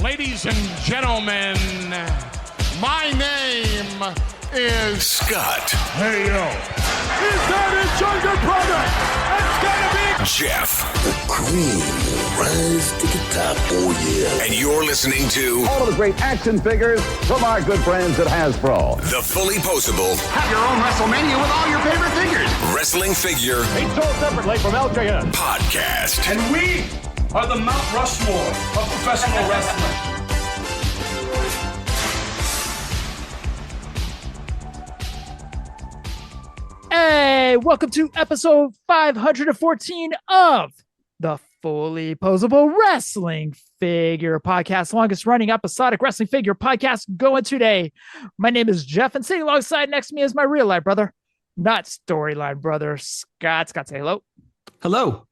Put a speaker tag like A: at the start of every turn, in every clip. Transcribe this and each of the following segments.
A: Ladies and gentlemen, my name is
B: Scott.
A: Hey, yo. Is that his younger brother? It's gonna be
B: Jeff.
C: The cream will rise to the top. Oh, yeah.
B: And you're listening to
D: all of the great action figures from our good friends at Hasbro.
B: The Fullyposeable.
E: Have your own WrestleMania with all your favorite figures.
B: Wrestling figure.
D: Each sold separately from LJN.
B: Podcast.
F: And we are the Mount Rushmore of professional wrestling.
G: Hey, welcome to episode 514 of the Fullyposeable Wrestling Figure Podcast, longest running episodic wrestling figure podcast going today. My name is Jeff, and sitting alongside next to me is my real life brother, not storyline brother, Scott. Scott, say hello.
H: Hello.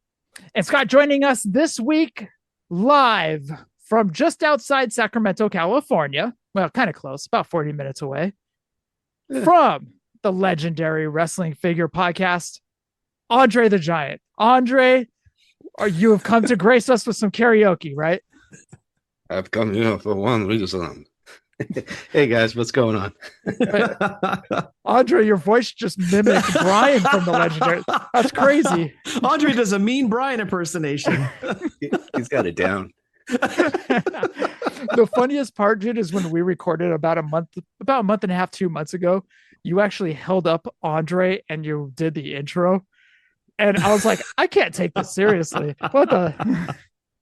G: And Scott joining us this week live from just outside Sacramento, California. Well, kind of close, about 40 minutes away from the legendary wrestling figure podcast, Andre the Giant. Andre, you have come to grace us with some karaoke, right?
I: I've come here for one reason. Hey guys, what's going on?
G: Andre, your voice just mimicked Brian from the legendary. That's crazy.
H: Andre does a mean Brian impersonation.
I: He's got it down.
G: The funniest part, dude, is when we recorded about a month and a half, 2 months ago. You actually held up Andre and you did the intro. And I was like, I can't take this seriously. What the?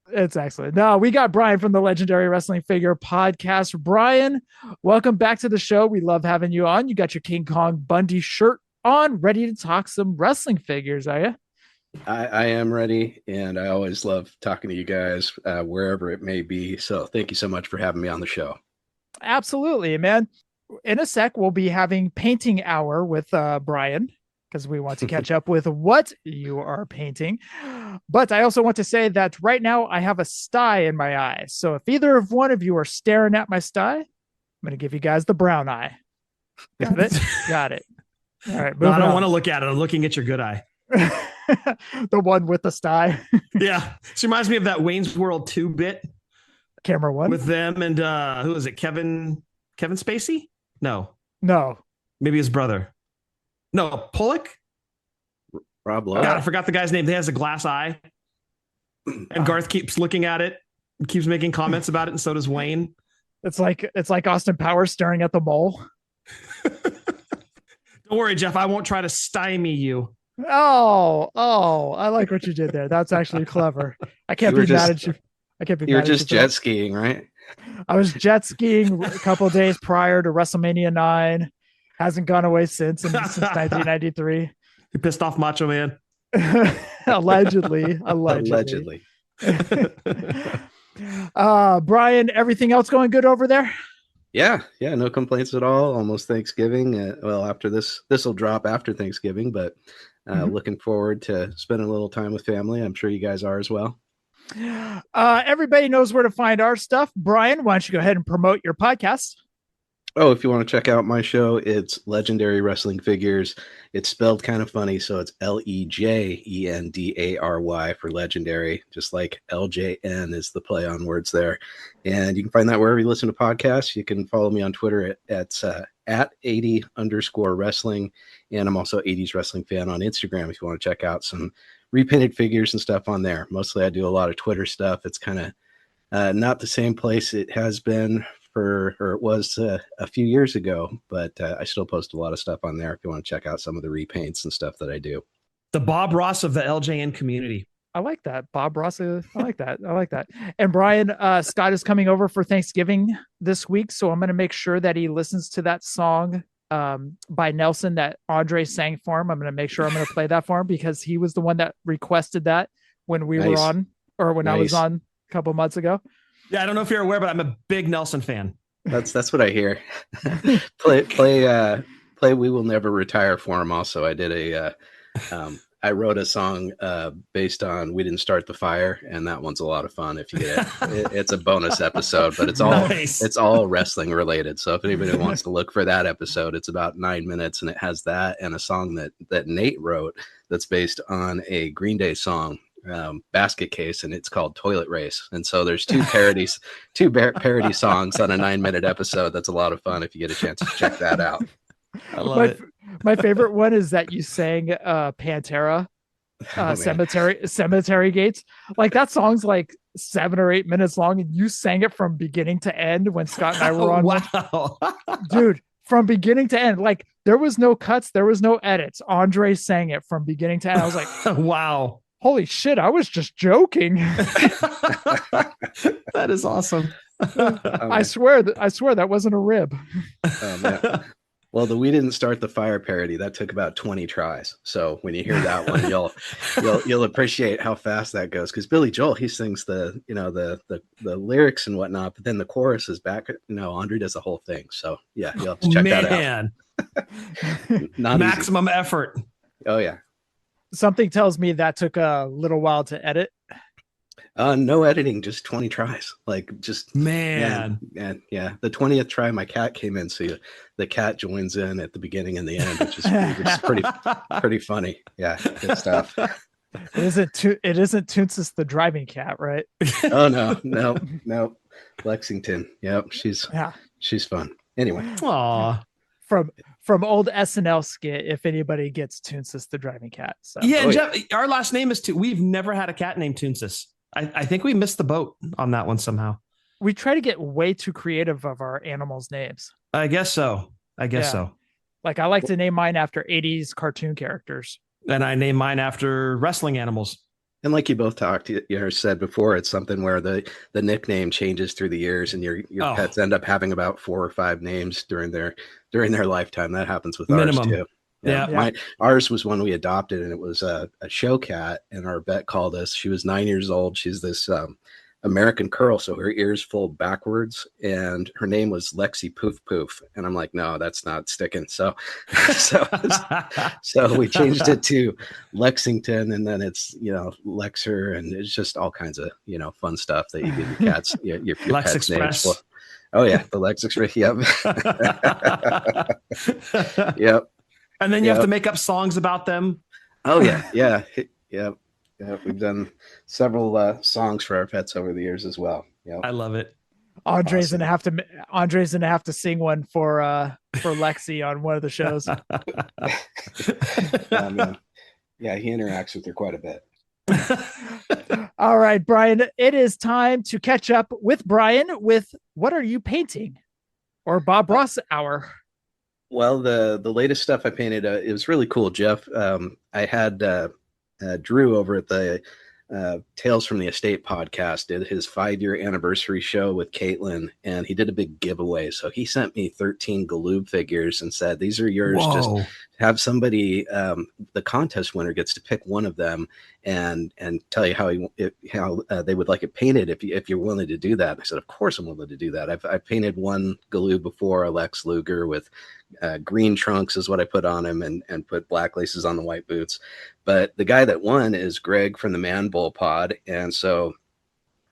G: It's excellent. No, we got Brian from the Legendary Wrestling Figure Podcast. Brian, welcome back to the show. We love having you on. You got your King Kong Bundy shirt on, ready to talk some wrestling figures, are you?
I: I am ready, and I always love talking to you guys wherever it may be. So thank you so much for having me on the show.
G: Absolutely, man. In a sec, we'll be having painting hour with Brian, because we want to catch up with what you are painting. But I also want to say that right now I have a sty in my eye. So if either of one of you are staring at my sty, I'm going to give you guys the brown eye. Got it? Got it. All right.
H: No, I don't want to look at it. I'm looking at your good eye.
G: The one with the sty.
H: Yeah. She reminds me of that Wayne's World 2 bit.
G: Camera one.
H: With them and who is it? Kevin Spacey? No. Maybe his brother. No, Pollock?
I: Rob Lowe.
H: God, I forgot the guy's name. He has a glass eye. And Garth keeps looking at it, keeps making comments about it, and so does Wayne.
G: It's like Austin Powers staring at the mole.
H: Don't worry, Jeff. I won't try to stymie you.
G: Oh, I like what you did there. That's actually clever. I can't be mad at you.
I: You were just jet skiing, right?
G: I was jet skiing a couple of days prior to WrestleMania 9. Hasn't gone away since 1993.
H: You pissed off Macho Man.
G: Allegedly. Brian, everything else going good over there?
I: Yeah, no complaints at all. Almost Thanksgiving. Well, after this will drop after Thanksgiving, but looking forward to spending a little time with family. I'm sure you guys are as well.
G: Everybody knows where to find our stuff. Brian, why don't you go ahead and promote your podcast?
I: Oh, if you want to check out my show, it's Legendary Wrestling Figures. It's spelled kind of funny, so it's Legendary for legendary, just like LJN is the play on words there. And you can find that wherever you listen to podcasts. You can follow me on Twitter at 80_wrestling. And I'm also 80s Wrestling Fan on Instagram if you want to check out some repainted figures and stuff on there. Mostly I do a lot of Twitter stuff. It's kind of not the same place it has been it was a few years ago, but I still post a lot of stuff on there if you want to check out some of the repaints and stuff that I do.
H: The Bob Ross of the LJN community.
G: I like that. Bob Ross. I like that. And Brian, Scott is coming over for Thanksgiving this week, so I'm going to make sure that he listens to that song by Nelson that Andre sang for him. I'm going to make sure I'm going to play that for him because he was the one that requested that when we were on, or when I was on a couple months ago.
H: Yeah, I don't know if you're aware, but I'm a big Nelson fan.
I: That's what I hear. play We Will Never Retire for him. Also, I did I wrote a song based on We Didn't Start the Fire, and that one's a lot of fun. If you get it, it's a bonus episode, but it's all wrestling related. So if anybody wants to look for that episode, it's about 9 minutes, and it has that and a song that Nate wrote that's based on a Green Day song basket case, and it's called Toilet Race. And so there's two parody songs on a 9-minute episode. That's a lot of fun if you get a chance to check that out.
H: I love it.
G: My favorite one is that you sang Pantera, Cemetery Gates. Like that song's like 7 or 8 minutes long, and you sang it from beginning to end when Scott and I were on.
H: Wow.
G: Dude, from beginning to end. Like there was no cuts, there was no edits. Andre sang it from beginning to end. I was like,
H: wow.
G: Holy shit, I was just joking.
H: That is awesome.
G: I swear that wasn't a rib.
I: Well, the We Didn't Start the Fire parody, that took about 20 tries. So when you hear that one, you'll appreciate how fast that goes. Because Billy Joel, he sings the lyrics and whatnot, but then the chorus is back. Andre does the whole thing. So yeah, you'll have to check that out. Not
H: maximum effort.
I: Oh yeah.
G: Something tells me that took a little while to edit.
I: No editing, just 20 tries. Like just
H: man.
I: And yeah, the 20th try, my cat came in, so the cat joins in at the beginning and the end, which is pretty funny. Yeah, good stuff.
G: It isn't Toonsis the driving cat, right?
I: Oh no. Lexington. Yep, she's fun. Anyway.
H: Aww.
G: From old SNL skit, if anybody gets Toonsis the driving cat. So.
H: Yeah, Jeff, our last name is We've never had a cat named Toonsis. I think we missed the boat on that one somehow.
G: We try to get way too creative of our animals' names.
H: I guess so.
G: Like I like to name mine after 80s cartoon characters.
H: And I name mine after wrestling animals.
I: And like you both said before, it's something where the nickname changes through the years, and your pets end up having about 4 or 5 names during their lifetime. That happens with ours too. Yeah. Ours was one we adopted, and it was a show cat, and our vet called us. She was 9 years old. She's this American curl, so her ears fold backwards, and her name was Lexi Poof. And I'm like, no, that's not sticking. So we changed it to Lexington, and then it's Lexer, and it's just all kinds of fun stuff that you give your cats your
H: Lex
I: pets
H: Express.
I: names for. Oh yeah, the Lex Express. Yep. Yep.
H: And then you have to make up songs about them.
I: Oh yeah. We've done several songs for our pets over the years as well. Yeah,
H: I love it.
G: Andre's gonna have to sing one for Lexi on one of the shows.
I: Yeah, he interacts with her quite a bit.
G: All right, Brian, it is time to catch up with Brian with What Are You Painting? Or Bob Ross Hour.
I: Well, the latest stuff I painted, it was really cool, Jeff. I had Drew over at the Tales from the Estate podcast did his 5-year anniversary show with Caitlin, and he did a big giveaway. So he sent me 13 Galoob figures and said, these are yours.
H: Whoa.
I: Just have somebody, the contest winner gets to pick one of them and tell you how they would like it painted if you're willing to do that. I said, of course I'm willing to do that. I've painted one Galoob before, a Lex Luger with green trunks is what I put on him, and put black laces on the white boots. But the guy that won is Greg from the Man Bull Pod. And so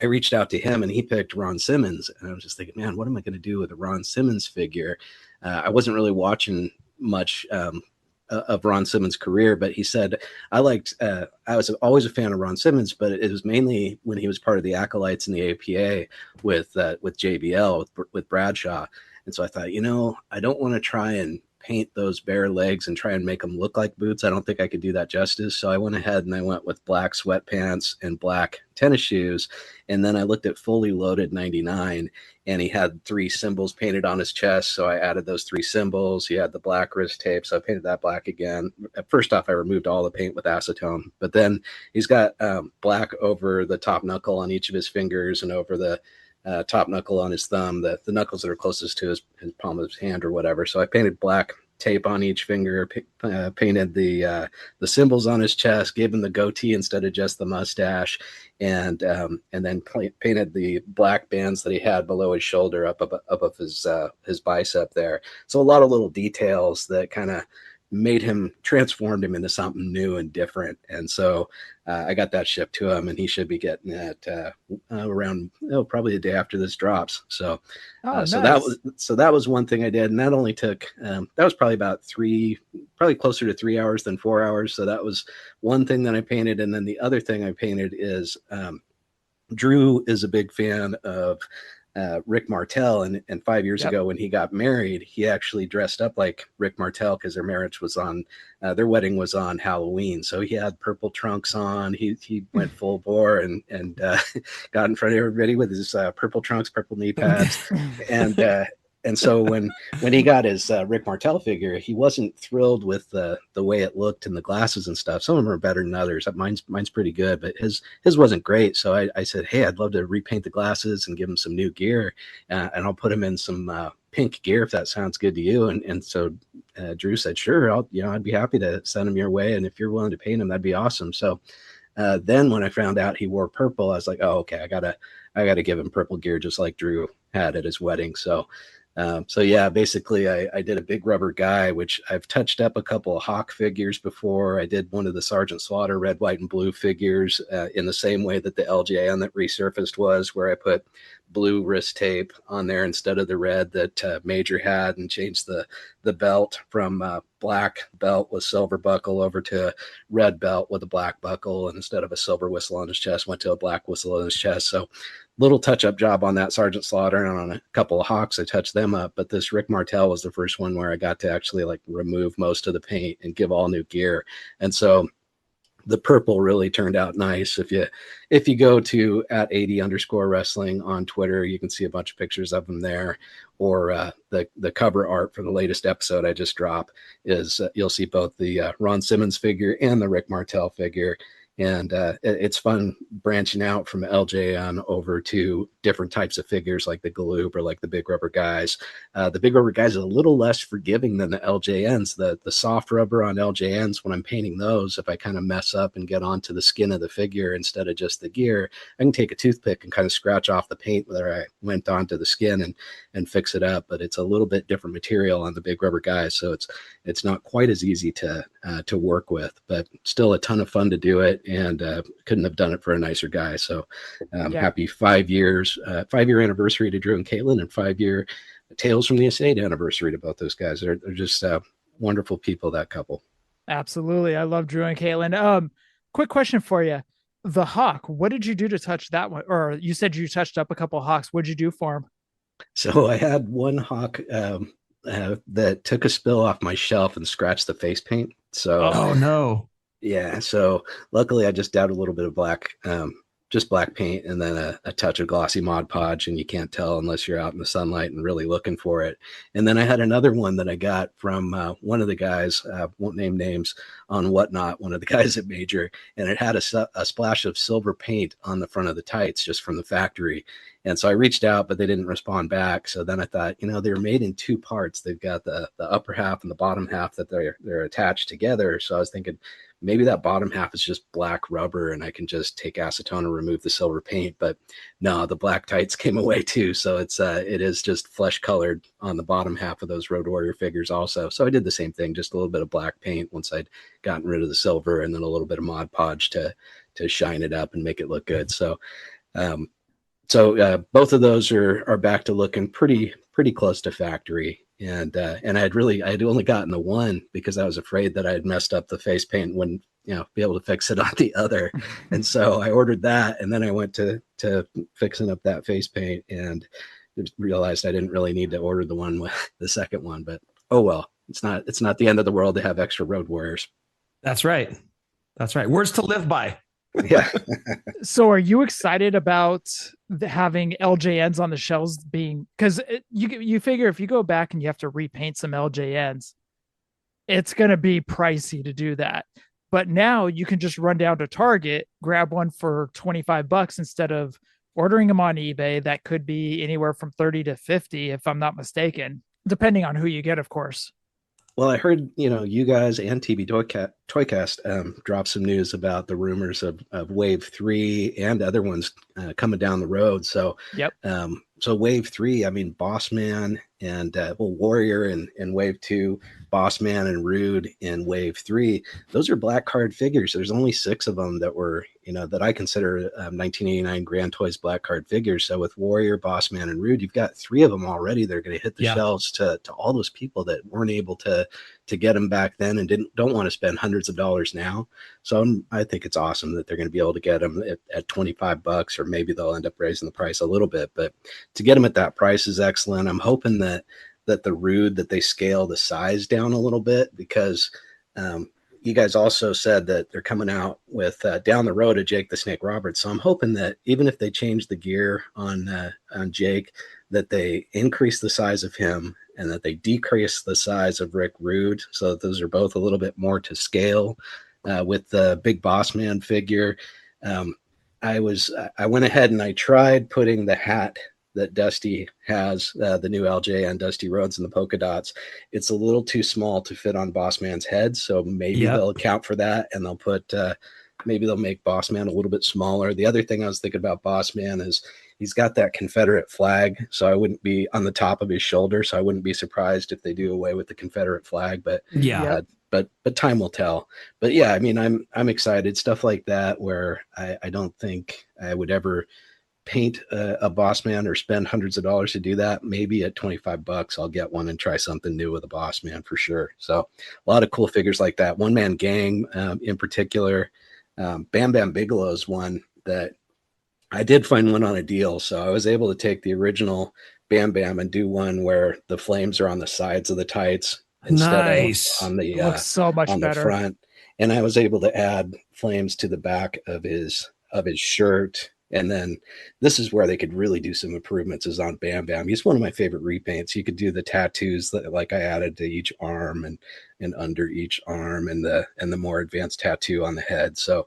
I: I reached out to him, and he picked Ron Simmons. And I was just thinking, man, what am I going to do with a Ron Simmons figure? I wasn't really watching much of Ron Simmons' career, but he said, I was always a fan of Ron Simmons, but it was mainly when he was part of the Acolytes in the APA with JBL, with Bradshaw. And so I thought, I don't want to try and paint those bare legs and try and make them look like boots. I don't think I could do that justice. So I went ahead and I went with black sweatpants and black tennis shoes. And then I looked at Fully Loaded 99, and he had 3 symbols painted on his chest. So I added those 3 symbols. He had the black wrist tape, so I painted that black again. First off, I removed all the paint with acetone, but then he's got black over the top knuckle on each of his fingers and over the top knuckle on his thumb, the knuckles that are closest to his palm of his hand or whatever. So I painted black tape on each finger, painted the symbols on his chest, gave him the goatee instead of just the mustache, and then painted the black bands that he had below his shoulder up of his bicep there. So a lot of little details that kind of transformed him into something new and different. And so I got that shipped to him, and he should be getting it around probably the day after this drops. So
G: nice.
I: so that was one thing I did, and that only took that was probably probably closer to 3 hours than 4 hours. So that was one thing that I painted. And then the other thing I painted is Drew is a big fan of Rick Martell, and 5 years ago when he got married, he actually dressed up like Rick Martell because their wedding was on Halloween. So he had purple trunks on. He went full bore and got in front of everybody with his purple trunks, purple knee pads, and so when he got his Rick Martell figure, he wasn't thrilled with the way it looked and the glasses and stuff. Some of them are better than others. Mine's pretty good, but his wasn't great. So I said, hey, I'd love to repaint the glasses and give him some new gear, and I'll put him in some pink gear if that sounds good to you. And so Drew said, sure, I'd be happy to send him your way, and if you're willing to paint him, that'd be awesome. So then when I found out he wore purple, I was like, oh, okay, I gotta give him purple gear just like Drew had at his wedding. So yeah, basically I did a big rubber guy, which I've touched up a couple of Hawk figures before. I did one of the Sergeant Slaughter red, white, and blue figures in the same way that the LJN that resurfaced was, where I put blue wrist tape on there instead of the red that Major had, and changed the belt from black belt with silver buckle over to a red belt with a black buckle, and instead of a silver whistle on his chest, went to a black whistle on his chest. So little touch-up job on that Sergeant Slaughter, and on a couple of Hawks I touched them up. But this Rick Martell was the first one where I got to actually like remove most of the paint and give all new gear. And so the purple really turned out nice. If you go to @80_wrestling on Twitter, you can see a bunch of pictures of them there. Or the cover art for the latest episode I just dropped is you'll see both the Ron Simmons figure and the Rick Martell figure. And it's fun branching out from LJN over to different types of figures like the Galoob or like the Big Rubber Guys. The Big Rubber Guys is a little less forgiving than the LJNs. The soft rubber on LJNs, when I'm painting those, if I kind of mess up and get onto the skin of the figure instead of just the gear, I can take a toothpick and kind of scratch off the paint where I went onto the skin and fix it up. But it's a little bit different material on the Big Rubber Guys, so it's not quite as easy to work with, but still a ton of fun to do it. And couldn't have done it for a nicer guy. So happy 5 years, 5-year anniversary to Drew and Caitlin, and 5-year Tales from the Estate anniversary to both those guys. They're just wonderful people, that couple.
G: Absolutely. I love Drew and Caitlin. Quick question for you. The Hawk, what did you do to touch that one? Or you said you touched up a couple of Hawks. What'd you do for him?
I: So I had one Hawk that took a spill off my shelf and scratched the face paint. So
H: oh no.
I: Yeah, so luckily I just dabbed a little bit of black, just black paint, and then a touch of glossy Mod Podge, and you can't tell unless you're out in the sunlight and really looking for it. And then I had another one that I got from one of the guys, won't name names, on Whatnot, one of the guys at Major, and it had a splash of silver paint on the front of the tights just from the factory. And so I reached out, but they didn't respond back. So then I thought, they're made in two parts. They've got the upper half and the bottom half that they're attached together. So I was thinking, maybe that bottom half is just black rubber and I can just take acetone and remove the silver paint. But no, the black tights came away too. So it is just flesh colored on the bottom half of those Road Warrior figures also. So I did the same thing, just a little bit of black paint once I'd gotten rid of the silver, and then a little bit of Mod Podge to shine it up and make it look good. So both of those are back to looking pretty close to factory. And I'd only gotten the one because I was afraid that I had messed up the face paint and wouldn't, be able to fix it on the other. And so I ordered that, and then I went to fixing up that face paint and realized I didn't really need to order the one with the second one. But oh well, it's not the end of the world to have extra Road Warriors. That's right. Words to live by. Yeah.
G: So are you excited about having LJNs on the shelves being, because you figure if you go back and you have to repaint some LJNs, it's going to be pricey to do that. But now you can just run down to Target, grab one for $25 instead of ordering them on eBay. That could be anywhere from 30 to 50, if I'm not mistaken, depending on who you get, of course.
I: Well, I heard, you guys and TB Toycast drop some news about the rumors of Wave 3 and other ones coming down the road. So,
G: yep.
I: so wave 3, I mean, Boss Man and Warrior in wave 2, Boss Man and Rude in wave 3. Those are black card figures. There's only 6 of them that were, that I consider 1989 Grand Toys black card figures. So with Warrior, Boss Man, and Rude, you've got 3 of them already. They're going to hit the shelves to all those people that weren't able to get them back then and don't want to spend hundreds of dollars now. So I think it's awesome that they're going to be able to get them at $25, or maybe they'll end up raising the price a little bit. But to get them at that price is excellent. I'm hoping that the Rude, that they scale the size down a little bit, because you guys also said that they're coming out with down the road a Jake the Snake Roberts. So I'm hoping that even if they change the gear on Jake, that they increase the size of him and that they decrease the size of Rick Rude. So that those are both a little bit more to scale. With the Big Boss Man figure, I went ahead and I tried putting the hat that Dusty has, the new LJN Dusty Rhodes and the polka dots. It's a little too small to fit on Boss Man's head, so maybe they'll account for that, and they'll put maybe they'll make Boss Man a little bit smaller. The other thing I was thinking about Boss Man is he's got that Confederate flag, so I wouldn't be on the top of his shoulder, so I wouldn't be surprised if they do away with the Confederate flag. But but time will tell. But yeah, I mean, I'm excited. Stuff like that where I don't think I would ever paint a Boss Man or spend hundreds of dollars to do that. Maybe at $25 I'll get one and try something new with a Boss Man for sure. So a lot of cool figures like that. One Man Gang in particular, Bam Bam Bigelow's one that I did find one on a deal. So I was able to take the original Bam Bam and do one where the flames are on the sides of the tights instead of on the
G: looks so much
I: on
G: better.
I: the front. And I was able to add flames to the back of his shirt. And then this is where they could really do some improvements, is on Bam Bam. He's one of my favorite repaints. You could do the tattoos that, like, I added to each arm and under each arm, and the more advanced tattoo on the head. So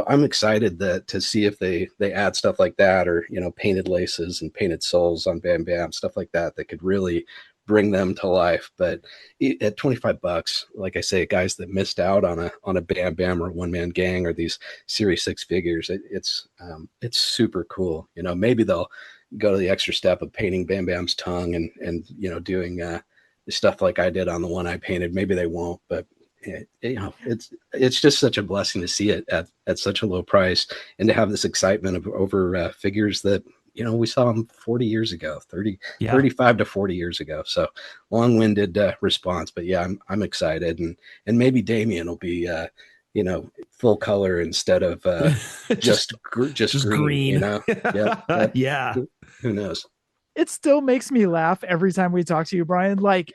I: I'm excited to see if they add stuff like that, or painted laces and painted soles on Bam Bam, stuff like that could really bring them to life. But at $25, like I say, guys that missed out on a Bam Bam or One Man Gang or these Series 6 figures, it's super cool. Maybe they'll go to the extra step of painting Bam Bam's tongue and doing stuff like I did on the one I painted. Maybe they won't, but it's just such a blessing to see it at such a low price, and to have this excitement over figures that we saw them 40 years ago, 35 to 40 years ago. So long-winded response, but yeah, I'm excited, and maybe Damien will be full color instead of just green.
H: Yeah.
I: Who knows?
G: It still makes me laugh every time we talk to you, Brian. Like,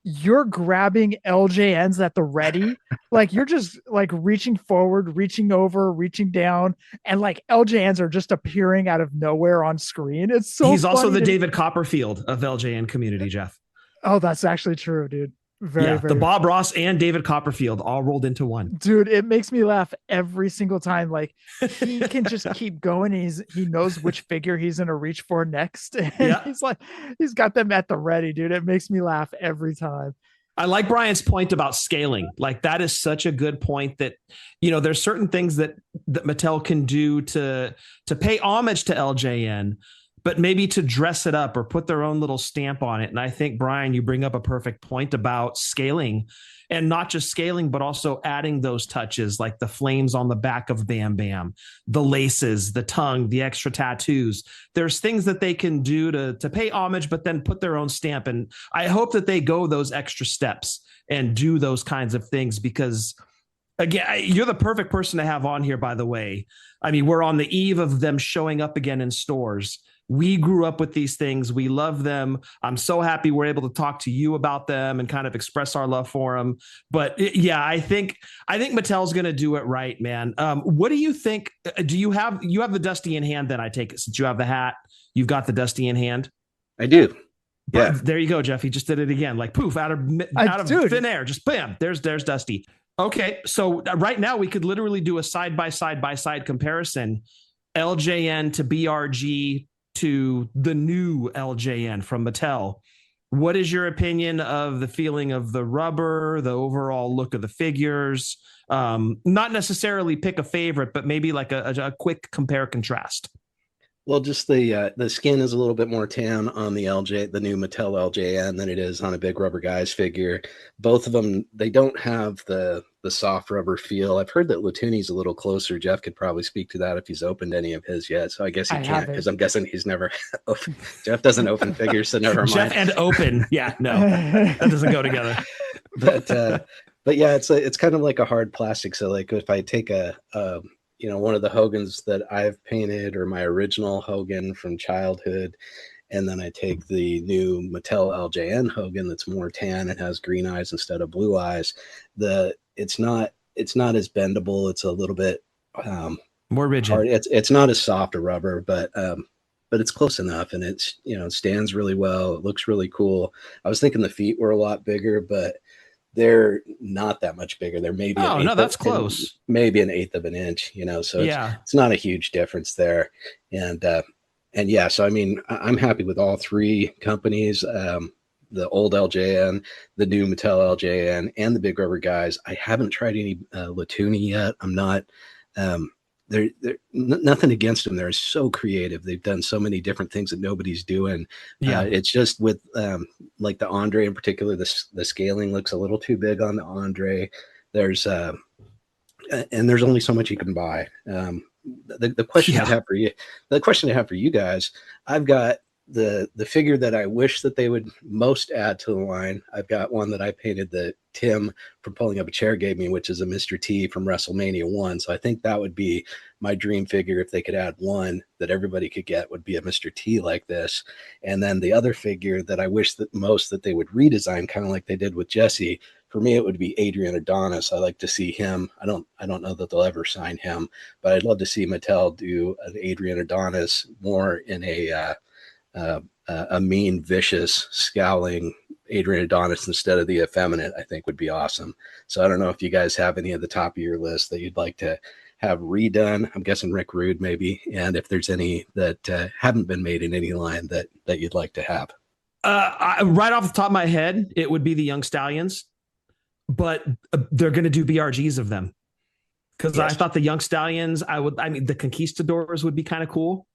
G: you're grabbing LJNs at the ready. Like, you're just like reaching forward, reaching over, reaching down, and like LJNs are just appearing out of nowhere on screen. It's so
H: He's also the David Copperfield of LJN community, Jeff.
G: Oh, that's actually true, dude. Very.
H: The Bob Ross and David Copperfield all rolled into one.
G: Dude, it makes me laugh every single time. Like, he can just keep going. He knows which figure he's gonna reach for next. And he's got them at the ready, dude. It makes me laugh every time.
H: I like Brian's point about scaling. Like, that is such a good point, that there's certain things that Mattel can do to pay homage to LJN, but maybe to dress it up or put their own little stamp on it. And I think, Brian, you bring up a perfect point about scaling, and not just scaling, but also adding those touches, like the flames on the back of Bam Bam, the laces, the tongue, the extra tattoos. There's things that they can do to pay homage, but then put their own stamp. And I hope that they go those extra steps and do those kinds of things, because again, you're the perfect person to have on here, by the way. I mean, we're on the eve of them showing up again in stores. We grew up with these things. We love them. I'm so happy we're able to talk to you about them and kind of express our love for them. But yeah, I think Mattel's going to do it right, man. What do you think? Do you have the Dusty in hand? Then I take it, since you have the hat, you've got the Dusty in hand.
I: I do. Yeah.
H: But there you go, Jeff. He just did it again. Like, poof, out of thin air, just bam. There's Dusty. Okay, so right now we could literally do a side by side comparison, LJN to BRG to the new LJN from Mattel. What is your opinion of the feeling of the rubber, the overall look of the figures? Not necessarily pick a favorite, but maybe like a quick compare contrast.
I: Well, just the skin is a little bit more tan on the new Mattel LJN than it is on a Big Rubber Guys figure. Both of them, they don't have the soft rubber feel. I've heard that Latuni's a little closer. Jeff could probably speak to that if he's opened any of his yet. So I guess he can't, because I'm guessing he's never opened. Jeff doesn't open figures, so never mind.
H: Jeff and open, yeah, no, that doesn't go together.
I: But yeah, it's kind of like a hard plastic. So like if I take one of the Hogans that I've painted, or my original Hogan from childhood, and then I take the new Mattel LJN Hogan that's more tan and has green eyes instead of blue eyes, it's not as bendable. It's a little bit
H: more rigid.
I: Hard. It's not as soft a rubber, but it's close enough, and it stands really well. It looks really cool. I was thinking the feet were a lot bigger, but they're not that much bigger. They're maybe
H: that's close.
I: Maybe an eighth of an inch, so it's not a huge difference there. And yeah, so I mean, I'm happy with all three companies, the old LJN, the new Mattel LJN, and the Big Rubber Guys. I haven't tried any Latuni yet. I'm not they're nothing against them. They're so creative. They've done so many different things that nobody's doing. Yeah, it's just with like the Andre in particular, the scaling looks a little too big on the Andre. There's and there's only so much you can buy. The question I have for you guys, I've got the figure that I wish that they would most add to the line. I've got one that I painted that Tim from Pulling Up a Chair gave me, which is a Mr. T from WrestleMania 1. So I think that would be my dream figure. If they could add one that everybody could get, would be a Mr. T like this. And then the other figure that I wish that they would redesign, kind of like they did with Jesse, for me, it would be Adrian Adonis. I like to see him. I don't know that they'll ever sign him, but I'd love to see Mattel do an Adrian Adonis more in a mean, vicious, scowling Adrian Adonis instead of the effeminate. I think would be awesome. So I don't know if you guys have any at the top of your list that you'd like to have redone. I'm guessing Rick Rude maybe, and if there's any that haven't been made in any line that you'd like to have.
H: Right off the top of my head, it would be the Young Stallions, but they're going to do BRGs of them, because I thought the Young Stallions, the Conquistadors would be kind of cool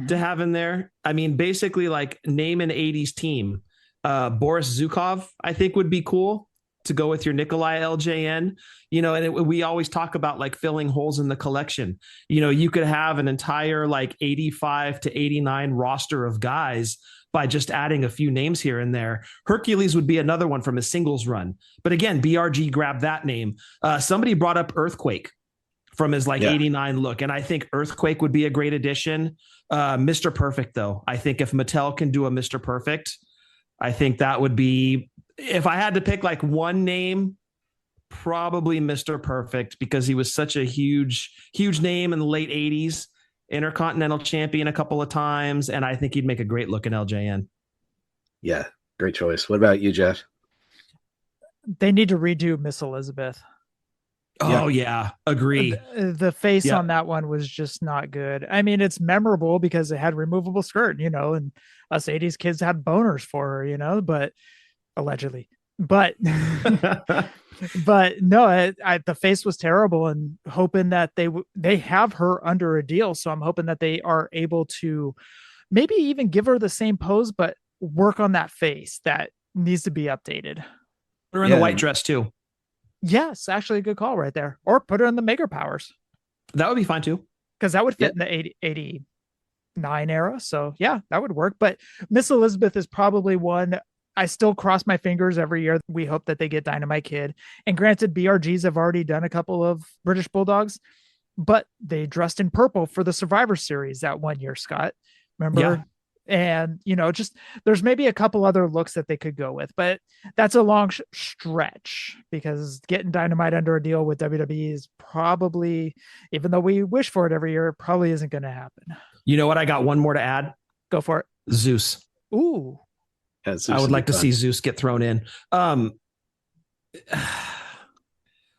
H: to have in there. I mean, basically like name an 80s team. Boris Zukov, I think, would be cool to go with your Nikolai LJN, we always talk about like filling holes in the collection. You could have an entire like 85 to 89 roster of guys by just adding a few names here and there. Hercules would be another one from a singles run. But again, BRG grabbed that name. Somebody brought up Earthquake from his 89 look. And I think Earthquake would be a great addition. Mr. Perfect, though. I think if Mattel can do a Mr. Perfect, I think that would be, if I had to pick like one name, probably Mr. Perfect, because he was such a huge name in the late 80s, Intercontinental champion a couple of times. And I think he'd make a great looking LJN.
I: Yeah, great choice. What about you, Jeff?
G: They need to redo Miss Elizabeth.
H: Oh, yeah. Agree.
G: The face on that one was just not good. I mean, it's memorable because it had removable skirt, and us 80s kids had boners for her, but allegedly. But but no, the face was terrible, and hoping that they have her under a deal. So I'm hoping that they are able to maybe even give her the same pose, but work on that face that needs to be updated.
H: Put her in the white dress too.
G: Yes, actually a good call right there. Or put her in the Maker Powers.
H: That would be fine too.
G: Because that would fit in the 89 era. So yeah, that would work. But Miss Elizabeth is probably one. I still cross my fingers every year. We hope that they get Dynamite Kid. And granted, BRGs have already done a couple of British Bulldogs, but they dressed in purple for the Survivor Series that one year, Scott. Remember? Yeah. And, just there's maybe a couple other looks that they could go with, but that's a long stretch, because getting Dynamite under a deal with WWE is probably, even though we wish for it every year, it probably isn't going to happen.
H: You know what? I got one more to add.
G: Go for it.
H: Zeus.
G: Ooh.
I: Yeah, Zeus
H: I would like to see Zeus get thrown in.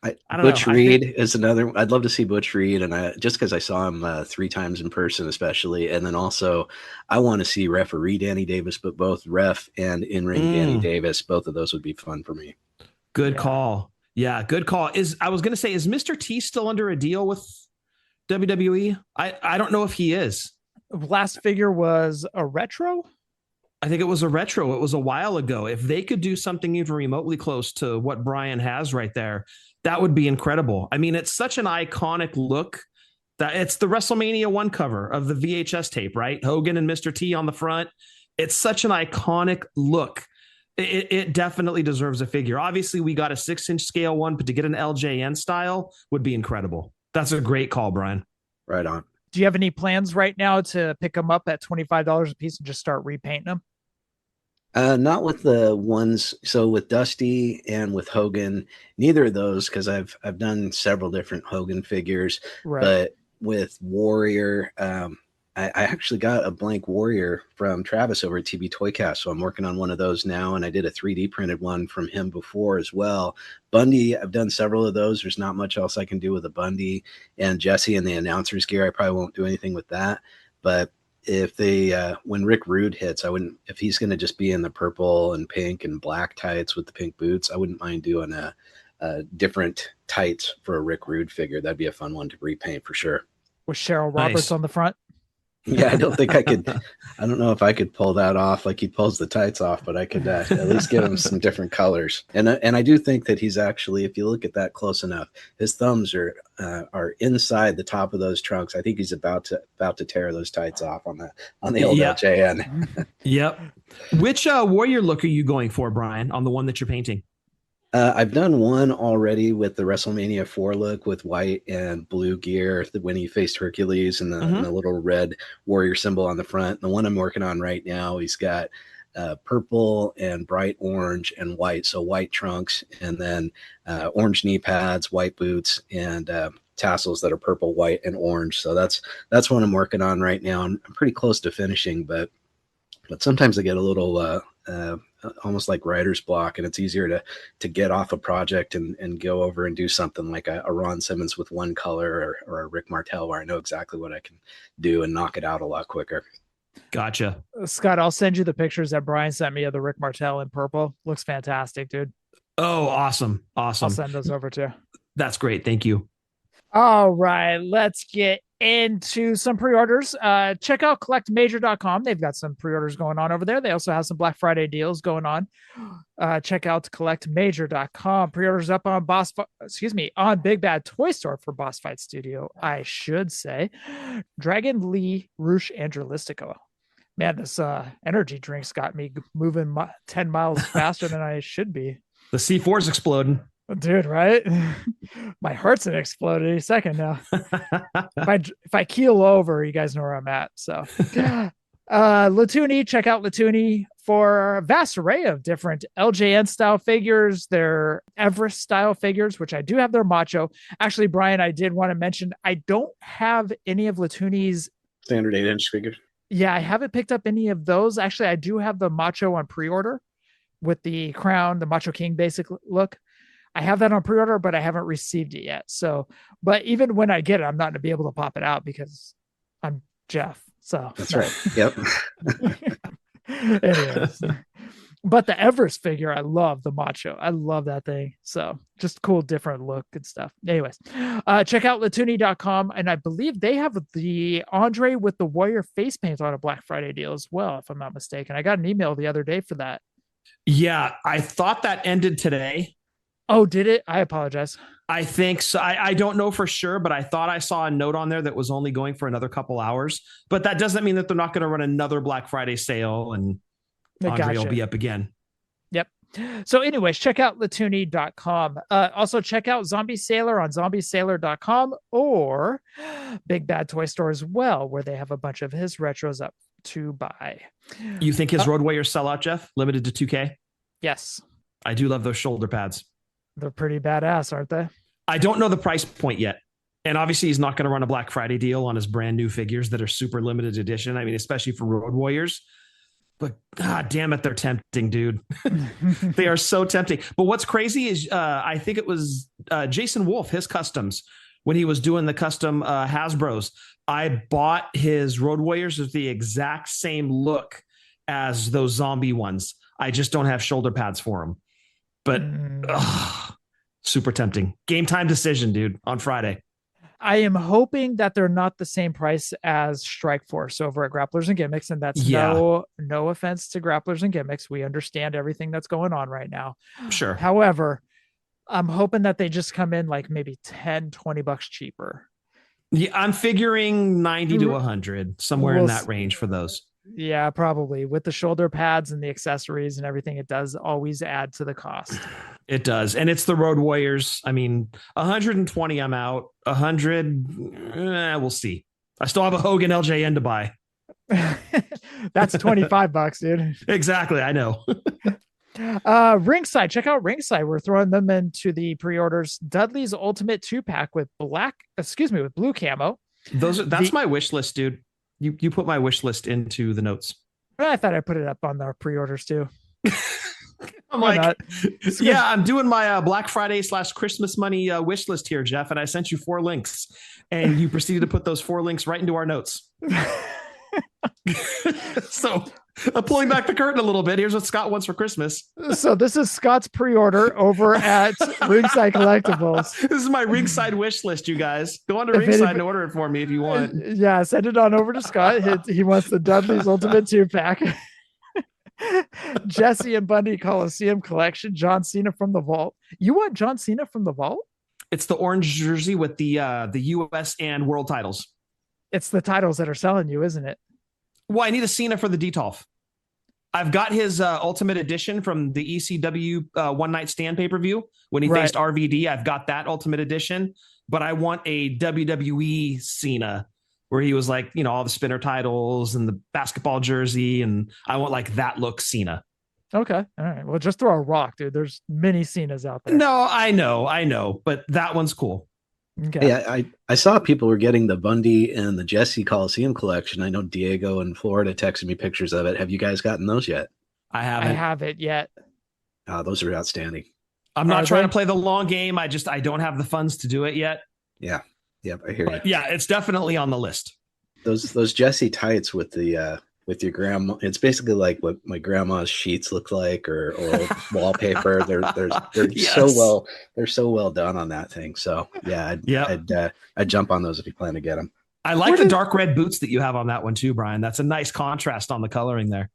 H: I don't
I: Butch
H: know.
I: Reed is another. I'd love to see Butch Reed, and just because I saw him 3 times in person, especially, and then also I want to see referee Danny Davis, but both ref and in-ring Danny Davis. Both of those would be fun for me.
H: Good call. Yeah, good call. I was going to say, is Mr. T still under a deal with WWE? I don't know if he is.
G: Last figure was a retro.
H: I think it was a retro. It was a while ago. If they could do something even remotely close to what Brian has right there, that would be incredible. I mean, it's such an iconic look that it's the WrestleMania 1 cover of the VHS tape, right? Hogan and Mr. T on the front. It's such an iconic look. It definitely deserves a figure. Obviously, we got a 6-inch scale one, but to get an LJN style would be incredible. That's a great call, Brian.
I: Right on.
G: Do you have any plans right now to pick them up at $25 a piece and just start repainting them?
I: Not with the ones. So with Dusty and with Hogan, neither of those, because I've done several different Hogan figures.
G: Right.
I: But with Warrior, I actually got a blank Warrior from Travis over at TB Toycast, so I'm working on one of those now, and I did a 3D printed one from him before as well. Bundy, I've done several of those. There's not much else I can do with a Bundy. And Jesse and the announcer's gear, I probably won't do anything with that. But if they, when Rick Rude hits, I wouldn't, if he's going to just be in the purple and pink and black tights with the pink boots, I wouldn't mind doing a different tights for a Rick Rude figure. That'd be a fun one to repaint for sure.
G: With Cheryl Roberts on the front.
I: Yeah, I don't think I could. I don't know if I could pull that off like he pulls the tights off, but I could at least give him some different colors. And I do think that he's actually, if you look at that close enough, his thumbs are inside the top of those trunks. I think he's about to tear those tights off on the old LJN.
H: Yep. Which Warrior look are you going for, Brian, on the one that you're painting?
I: I've done one already with the WrestleMania 4 look with white and blue gear when he faced Hercules and the little red warrior symbol on the front. The one I'm working on right now, he's got purple and bright orange and white. So white trunks and then orange knee pads, white boots, and tassels that are purple, white, and orange. So that's what I'm working on right now. I'm pretty close to finishing, but sometimes I get a little almost like writer's block, and it's easier to get off a project and go over and do something like a Ron Simmons with one color or a Rick Martell where I know exactly what I can do and knock it out a lot quicker.
H: Gotcha.
G: Scott, I'll send you the pictures that Brian sent me of the Rick Martell in purple. Looks fantastic, dude.
H: Oh, awesome.
G: I'll send those over to you.
H: That's great. Thank you.
G: All right, let's get into some pre-orders. Check out collectmajor.com. They've got some pre-orders going on over there. They also have some Black Friday deals going on. Check out collectmajor.com. Pre-orders up on on Big Bad Toy Store for Boss Fight Studio, I should say. Dragon Lee Roosh Androlistico. Man, this energy drink's got me moving 10 miles faster than I should be.
H: The C4's exploding.
G: Dude, right? My heart's gonna explode any second now. If I keel over, you guys know where I'm at. So Latuni, check out Latuni for a vast array of different LJN style figures, their Everest style figures, which I do have their Macho. Actually, Brian, I did want to mention I don't have any of Latuni's
I: standard 8-inch figures.
G: Yeah, I haven't picked up any of those. Actually, I do have the Macho on pre-order with the crown, the Macho King basic look. I have that on pre-order, but I haven't received it yet. So, but even when I get it, I'm not going to be able to pop it out because I'm Jeff. So
I: that's right. Yep.
G: Anyways, but the Everest figure, I love the Macho. I love that thing. So just cool, different look and stuff. Anyways, check out latuni.com. And I believe they have the Andre with the Warrior face paint on a Black Friday deal as well, if I'm not mistaken. I got an email the other day for that.
H: Yeah, I thought that ended today.
G: Oh, did it? I apologize.
H: I think so. I don't know for sure, but I thought I saw a note on there that was only going for another couple hours. But that doesn't mean that they're not going to run another Black Friday sale and Andre will be up again.
G: Yep. So anyways, check out latuni.com. Also check out Zombie Sailor on zombiesailor.com or Big Bad Toy Store as well, where they have a bunch of his retros up to buy.
H: You think his Road Warriors sell out, Jeff? Limited to 2K?
G: Yes.
H: I do love those shoulder pads.
G: They're pretty badass, aren't they?
H: I don't know the price point yet. And obviously he's not going to run a Black Friday deal on his brand new figures that are super limited edition. I mean, especially for Road Warriors. But God damn it, they're tempting, dude. They are so tempting. But what's crazy is I think it was Jason Wolf, his customs, when he was doing the custom Hasbros. I bought his Road Warriors with the exact same look as those zombie ones. I just don't have shoulder pads for them. But super tempting. Game time decision, dude, on Friday.
G: I am hoping that they're not the same price as Strike Force over at Grapplers and Gimmicks, and that's no offense to Grapplers and Gimmicks. We understand everything that's going on right now.
H: Sure.
G: However, I'm hoping that they just come in like maybe $10-20 cheaper.
H: Yeah, I'm figuring 90 to 100, somewhere in that range for those.
G: Yeah, probably. With the shoulder pads and the accessories and everything, it does always add to the cost.
H: It does. And it's the Road Warriors. I mean, 120, I'm out. 100, we'll see. I still have a Hogan LJN to buy.
G: That's $25, dude.
H: Exactly. I know.
G: Ringside, check out Ringside. We're throwing them into the pre-orders. Dudley's Ultimate 2-pack with blue camo.
H: That's my wish list, dude. You put my wish list into the notes.
G: I thought I put it up on the pre-orders too.
H: I'm like, yeah, I'm doing my Black Friday / Christmas money wish list here, Jeff. And I sent you 4 links and you proceeded to put those 4 links right into our notes. So I'm pulling back the curtain a little bit. Here's what Scott wants for Christmas.
G: So this is Scott's pre-order over at Ringside Collectibles.
H: This is my Ringside wish list, you guys. Go on to Ringside and order it for me if you want.
G: Yeah, send it on over to Scott. He wants the Dudley's Ultimate 2-pack. Jesse and Bundy Coliseum collection. John Cena from the Vault. You want John Cena from the Vault?
H: It's the orange jersey with the US and world titles.
G: It's the titles that are selling you, isn't it?
H: Well, I need a Cena for the Detolf. I've got his Ultimate Edition from the ECW One Night Stand pay-per-view when he faced RVD. I've got that Ultimate Edition, but I want a WWE Cena where he was like, all the spinner titles and the basketball jersey, and I want like that look Cena.
G: Okay. All right. Well, just throw a rock, dude. There's many Cenas out there.
H: No, I know, but that one's cool.
G: Okay.
I: Yeah, I saw people were getting the Bundy and the Jesse Coliseum collection. I know Diego in Florida texted me pictures of it. Have you guys gotten those yet?
H: I haven't.
G: I haven't yet.
I: Those are outstanding.
H: I'm not trying to play the long game. I don't have the funds to do it yet.
I: Yeah. Yep, I hear you.
H: Yeah, it's definitely on the list.
I: Those Jesse tights with the with your grandma, it's basically like what my grandma's sheets look like, or old wallpaper. They're
H: Yes.
I: so well done on that thing. So yeah, I'd jump on those if you plan to get them.
H: I like the dark red boots that you have on that one too, Brian. That's a nice contrast on the coloring there.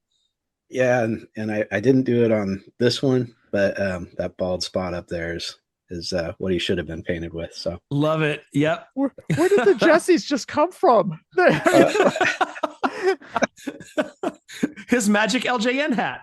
I: Yeah, and I didn't do it on this one, but that bald spot up there is what he should have been painted with. So
H: love it. Yep.
G: Where did the Jessies just come from?
H: His magic LJN hat,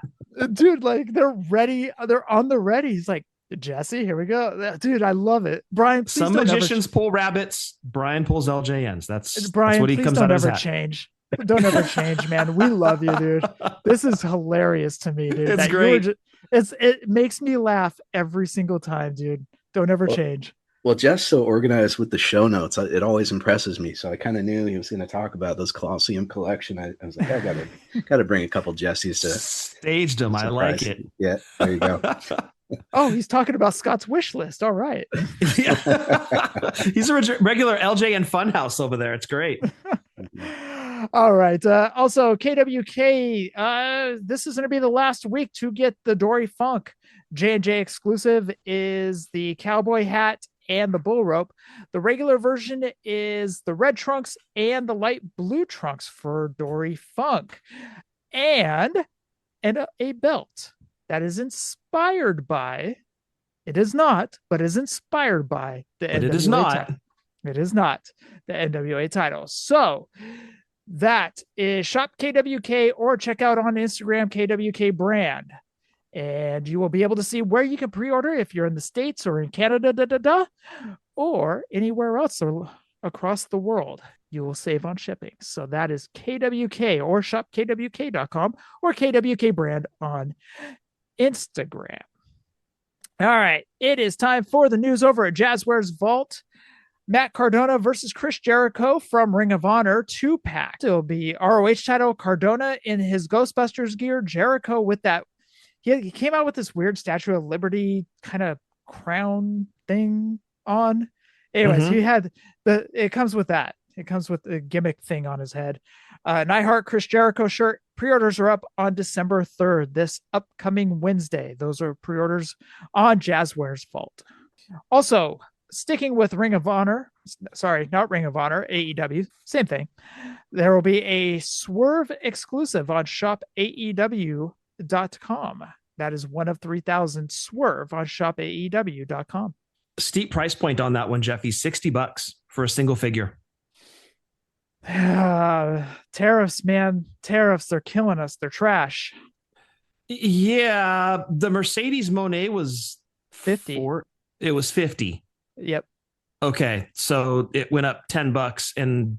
G: dude. Like they're ready. They're on the ready. He's like, Jesse, here we go, dude. I love it, Brian.
H: Some magicians pull rabbits. Brian pulls LJNs. That's
G: Brian.
H: That's what he comes out of his hat.
G: Change. Don't ever change, man. We love you, dude. This is hilarious to me, dude.
H: It's great.
G: It makes me laugh every single time, dude. Don't ever change.
I: Well, Jeff's so organized with the show notes. It always impresses me. So I kind of knew he was going to talk about those Coliseum collection. I was like, I got to bring a couple Jessies to
H: staged them. I like it.
I: Yeah, there you go.
G: Oh, he's talking about Scott's wish list. All right.
H: Yeah. He's a regular LJN Funhouse over there. It's great.
G: All right. Also, KWK, this is going to be the last week to get the Dory Funk. J&J exclusive is the cowboy hat and the bull rope. The regular version is the red trunks and the light blue trunks for Dory Funk. And a belt that is inspired by, it is not, but is inspired by the NWA
H: it is not.
G: title. It is not the NWA title. So that is Shop KWK, or check out on Instagram KWK brand. And you will be able to see where you can pre-order if you're in the States or in Canada, or anywhere else or across the world. You will save on shipping. So that is KWK, or shopkwk.com, or KWK brand on Instagram. All right. It is time for the news over at Jazzware's Vault. Matt Cardona versus Chris Jericho from Ring of Honor 2-pack. It'll be ROH title, Cardona in his Ghostbusters gear, Jericho with that. He came out with this weird Statue of Liberty kind of crown thing on. Anyways, he had it comes with that. It comes with a gimmick thing on his head. Neidhart Chris Jericho shirt. Pre-orders are up on December 3rd, this upcoming Wednesday. Those are pre-orders on Jazzware's Vault. Also, sticking with Ring of Honor, sorry, not Ring of Honor, AEW, same thing. There will be a Swerve exclusive on shopaew.com. That is one of 3,000 Swerve on shopaew.com.
H: Steep price point on that one, Jeffy. $60 for a single figure.
G: Tariffs, man. Tariffs, they're killing us. They're trash.
H: Yeah, the Mercedes Monet was
G: 50.
H: It was 50.
G: Yep.
H: Okay, so it went up $10, and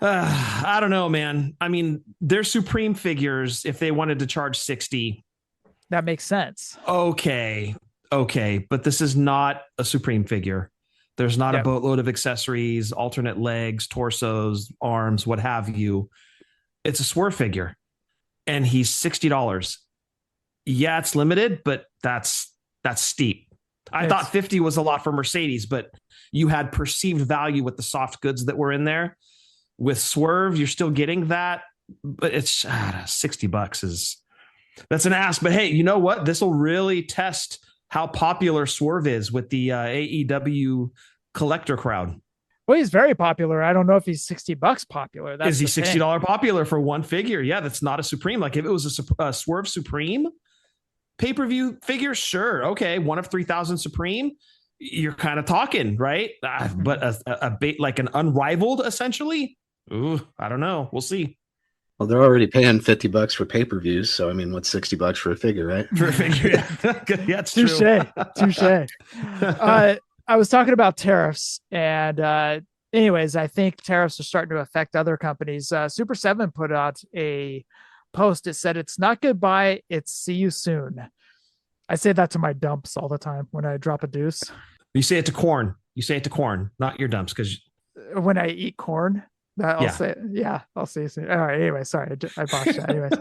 H: I don't know, man. I mean, they're Supreme figures. If they wanted to charge 60,
G: that makes sense.
H: Okay, but this is not a Supreme figure. There's not a boatload of accessories, alternate legs, torsos, arms, what have you. It's a Swerve figure, and he's $60. Yeah, it's limited, but that's steep. I thought 50 was a lot for Mercedes, but you had perceived value with the soft goods that were in there. With Swerve, you're still getting that, but it's $60 that's an ask. But hey, you know what? This will really test how popular Swerve is with the AEW collector crowd.
G: Well, he's very popular. I don't know if he's $60 popular.
H: Is he $60 popular for one figure? Yeah, that's not a Supreme. Like if it was a Swerve Supreme pay-per-view figure, sure, okay, one of 3,000 Supreme, you're kind of talking, right? But a bait like an unrivaled, essentially. Ooh, I don't know. We'll see.
I: Well, they're already paying $50 for pay-per-views, so I mean, what's $60 for a figure, right?
H: For a figure, yeah, it's true.
G: Touche. I was talking about tariffs, and anyways, I think tariffs are starting to affect other companies. Super 7 put out a post. It said, "It's not goodbye, it's see you soon." I say that to my dumps all the time when I drop a deuce.
H: You say it to corn. You say it to corn, not your dumps, because
G: when I eat corn, I'll say, I'll see you soon. All right. Anyway, sorry, I botched that. Anyways,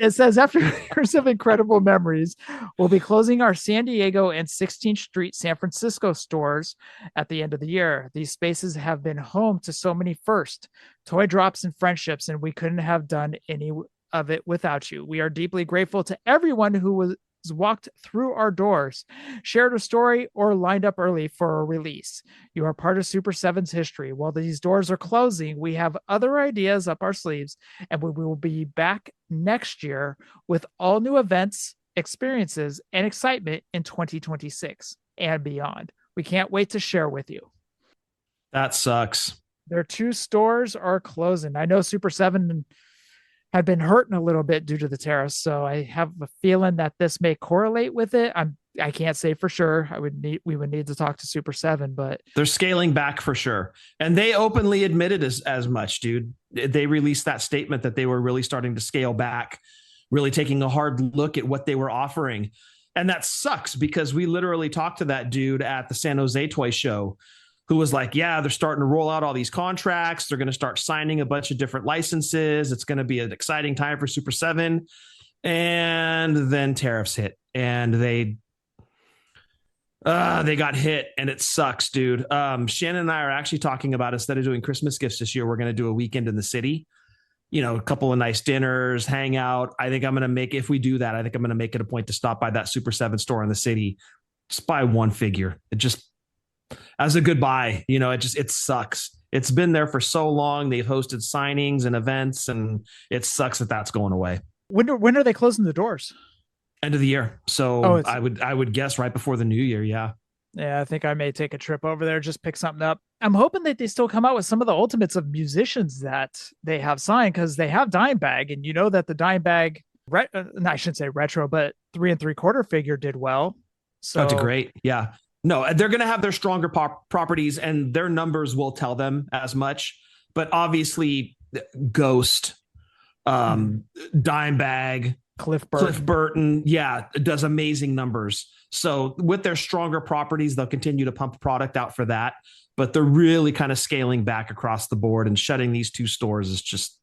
G: it says, after years of incredible memories, we'll be closing our San Diego and 16th Street San Francisco stores at the end of the year. These spaces have been home to so many firsts, toy drops, and friendships, and we couldn't have done any of it without you. We are deeply grateful to everyone who was walked through our doors, shared a story, or lined up early for a release. You are part of Super 7's history. While these doors are closing, we have other ideas up our sleeves, and we will be back next year with all new events, experiences, and excitement in 2026 and beyond. We can't wait to share with you.
H: That sucks.
G: Their 2 stores are closing. I know Super 7 had been hurting a little bit due to the tariffs, so I have a feeling that this may correlate with it. I can't say for sure. We would need to talk to Super 7, but
H: they're scaling back for sure, and they openly admitted as much, dude. They released that statement that they were really starting to scale back, really taking a hard look at what they were offering, and that sucks because we literally talked to that dude at the San Jose Toy Show, who was like, yeah, they're starting to roll out all these contracts. They're going to start signing a bunch of different licenses. It's going to be an exciting time for Super 7. And then tariffs hit, and they got hit, and it sucks, dude. Shannon and I are actually talking about, instead of doing Christmas gifts this year, we're going to do a weekend in the city, a couple of nice dinners, hang out. I think I'm going to make it a point to stop by that Super 7 store in the city, just buy one figure. It just, as a goodbye, it sucks. It's been there for so long. They've hosted signings and events, and it sucks that that's going away.
G: When are they closing the doors?
H: End of the year. So I would guess right before the new year. Yeah.
G: Yeah. I think I may take a trip over there, just pick something up. I'm hoping that they still come out with some of the ultimates of musicians that they have signed, because they have Dime Bag, and you know that the Dime Bag, I shouldn't say retro, but 3 3/4 figure did well. So
H: did great. Yeah. No, they're going to have their stronger properties, and their numbers will tell them as much. But obviously, Ghost, Dime Bag, Cliff Burton, does amazing numbers. So with their stronger properties, they'll continue to pump product out for that. But they're really kind of scaling back across the board, and shutting these 2 stores is just,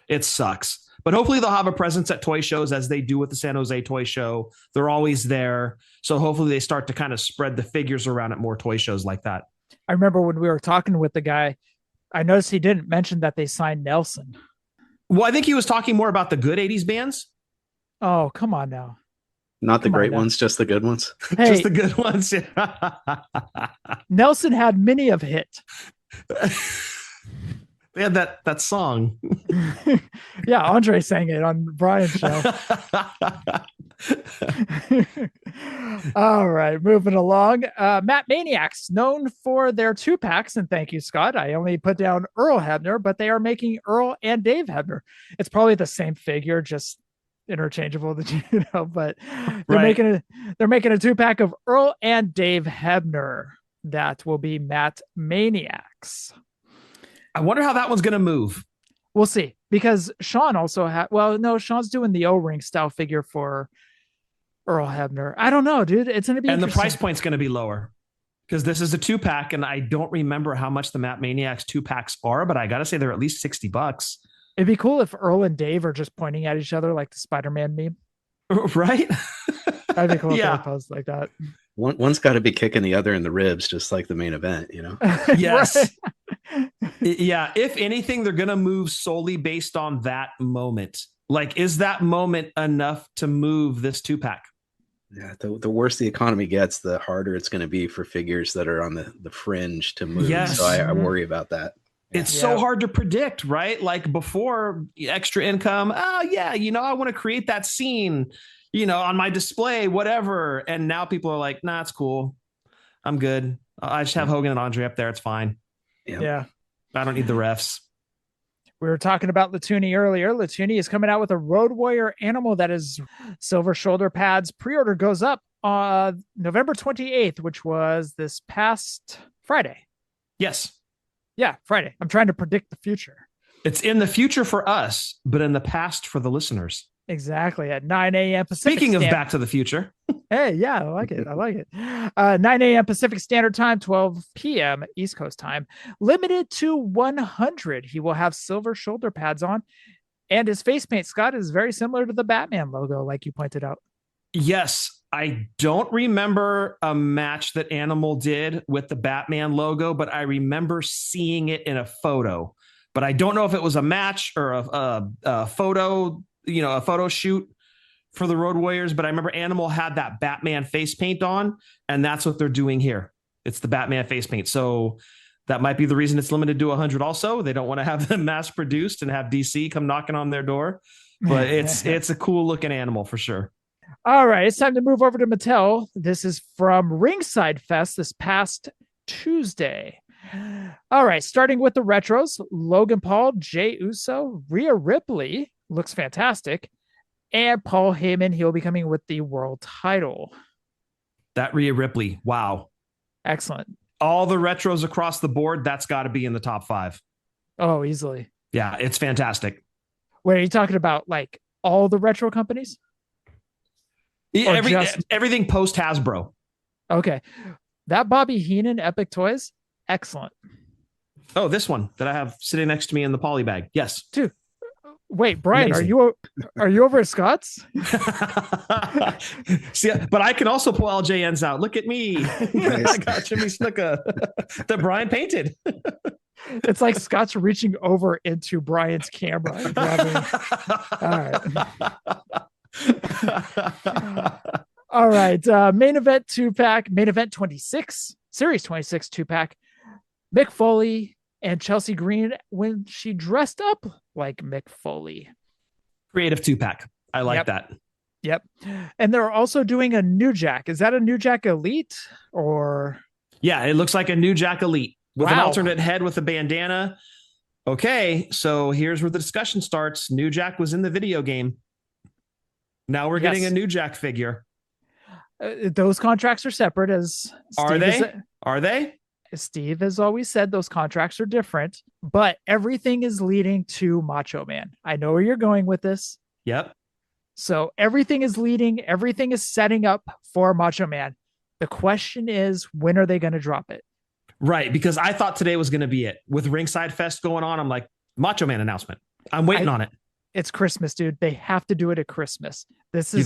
H: it sucks. But hopefully they'll have a presence at toy shows, as they do with the San Jose Toy Show. They're always there. So hopefully they start to kind of spread the figures around at more toy shows like that.
G: I remember when we were talking with the guy, I noticed he didn't mention that they signed Nelson.
H: Well, I think he was talking more about the good 80s bands.
G: Oh, come on now.
I: Not the
G: Come on
I: great
G: now.
I: ones, just the good ones.
G: Hey,
H: Just the good ones.
G: Nelson had many of hit.
H: They had that song.
G: Yeah, Andre sang it on Brian's show. All right, moving along. Matt Maniacs, known for their 2-packs, and thank you, Scott. I only put down Earl Hebner, but they are making Earl and Dave Hebner. It's probably the same figure, just interchangeable, but they're making a 2-pack of Earl and Dave Hebner. That will be Matt Maniacs.
H: I wonder how that one's going to move.
G: We'll see, because Sean also had. Well, no, Sean's doing the O-ring style figure for Earl Hebner. I don't know, dude. It's going to be,
H: and the price point's going to be lower because this is a 2-pack, and I don't remember how much the Matt Maniacs 2-packs are, but I got to say they're at least $60.
G: It'd be cool if Earl and Dave are just pointing at each other like the Spider-Man meme.
H: Right?
G: That'd be cool.
H: Yeah.
G: If they post like that.
I: One's got to be kicking the other in the ribs, just like the main event, you know?
H: Yes. Yeah. If anything, they're going to move solely based on that moment. Like, is that moment enough to move this 2-pack?
I: Yeah. The worse the economy gets, the harder it's going to be for figures that are on the fringe to move.
H: Yes.
I: So I worry about that.
H: It's so hard to predict, right? Like before, extra income. Oh, yeah. I want to create that scene, on my display, whatever. And now people are like, nah, it's cool. I'm good. I just have Hogan and Andre up there. It's fine.
G: Yeah.
H: I don't need the refs.
G: We were talking about Latuni earlier. Latuni is coming out with a Road Warrior animal that is silver shoulder pads. Pre-order goes up November 28th, which was this past Friday.
H: Yes.
G: Yeah, Friday. I'm trying to predict the future.
H: It's in the future for us, but in the past for the listeners.
G: Exactly. At 9 a.m. Pacific
H: Speaking of
G: Standard.
H: Back to the Future.
G: Hey, yeah, I like it. 9 a.m. Pacific Standard Time, 12 p.m. East Coast Time. Limited to 100. He will have silver shoulder pads on. And his face paint, Scott, is very similar to the Batman logo, like you pointed out.
H: Yes. I don't remember a match that Animal did with the Batman logo, but I remember seeing it in a photo. But I don't know if it was a match or a photo, a photo shoot for the Road Warriors. But I remember Animal had that Batman face paint on, and that's what they're doing here. It's the Batman face paint. So that might be the reason it's limited to 100 also. They don't want to have them mass produced and have DC come knocking on their door. But it's a cool looking animal for sure.
G: All right, it's time to move over to Mattel. This is from Ringside Fest this past Tuesday. All right, starting with the retros, Logan Paul, Jey Uso, Rhea Ripley, looks fantastic, and Paul Heyman, he'll be coming with the world title.
H: That Rhea Ripley, wow.
G: Excellent.
H: All the retros across the board, that's got to be in the top 5.
G: Oh, easily.
H: Yeah, it's fantastic.
G: Wait, are you talking about like all the retro companies?
H: Everything post Hasbro.
G: Okay. That Bobby Heenan Epic Toys, excellent.
H: Oh, this one that I have sitting next to me in the poly bag. Yes.
G: Dude. Wait, Brian,
H: Amazing.
G: are you over at Scott's?
H: See, but I can also pull LJNs out. Look at me. I got Jimmy Snuka that Brian painted.
G: It's like Scott's reaching over into Brian's camera and grabbing. All right. Main event 2-pack, main event 26, series 26 2-pack. Mick Foley and Chelsea Green when she dressed up like Mick Foley.
H: Creative 2-pack. I like that.
G: Yep. And they're also doing a New Jack. Is that a New Jack Elite or?
H: Yeah, it looks like a New Jack Elite with an
G: Wow.
H: alternate head with a bandana. Okay, so here's where the discussion starts. New Jack was in the video game. Now we're getting a New Jack figure.
G: Those contracts are separate, as
H: Are they?
G: Steve has always said those contracts are different, but everything is leading to Macho Man. I know where you're going with this.
H: Yep.
G: So everything is setting up for Macho Man. The question is, when are they going to drop it?
H: Right, because I thought today was going to be it. With Ringside Fest going on, I'm like, Macho Man announcement. I'm waiting on it.
G: It's Christmas, dude. They have to do it at Christmas. This is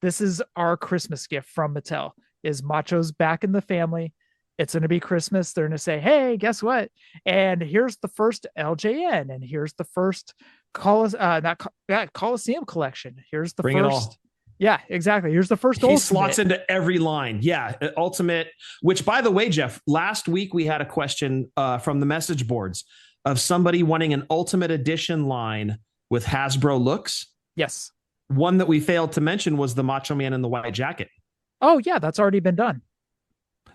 G: this is our Christmas gift from Mattel. Is Macho's back in the family? It's going to be Christmas. They're going to say, hey, guess what? And here's the first LJN. And here's the first Coliseum collection. Here's the
H: Bring it
G: first.
H: all.
G: Yeah, exactly. Here's the first
H: He
G: ultimate.
H: slots into every line. Yeah, ultimate. Which, by the way, Jeff, last week we had a question from the message boards of somebody wanting an ultimate edition line with Hasbro looks.
G: Yes.
H: One that we failed to mention was the Macho Man in the white jacket.
G: Oh yeah, that's already been done.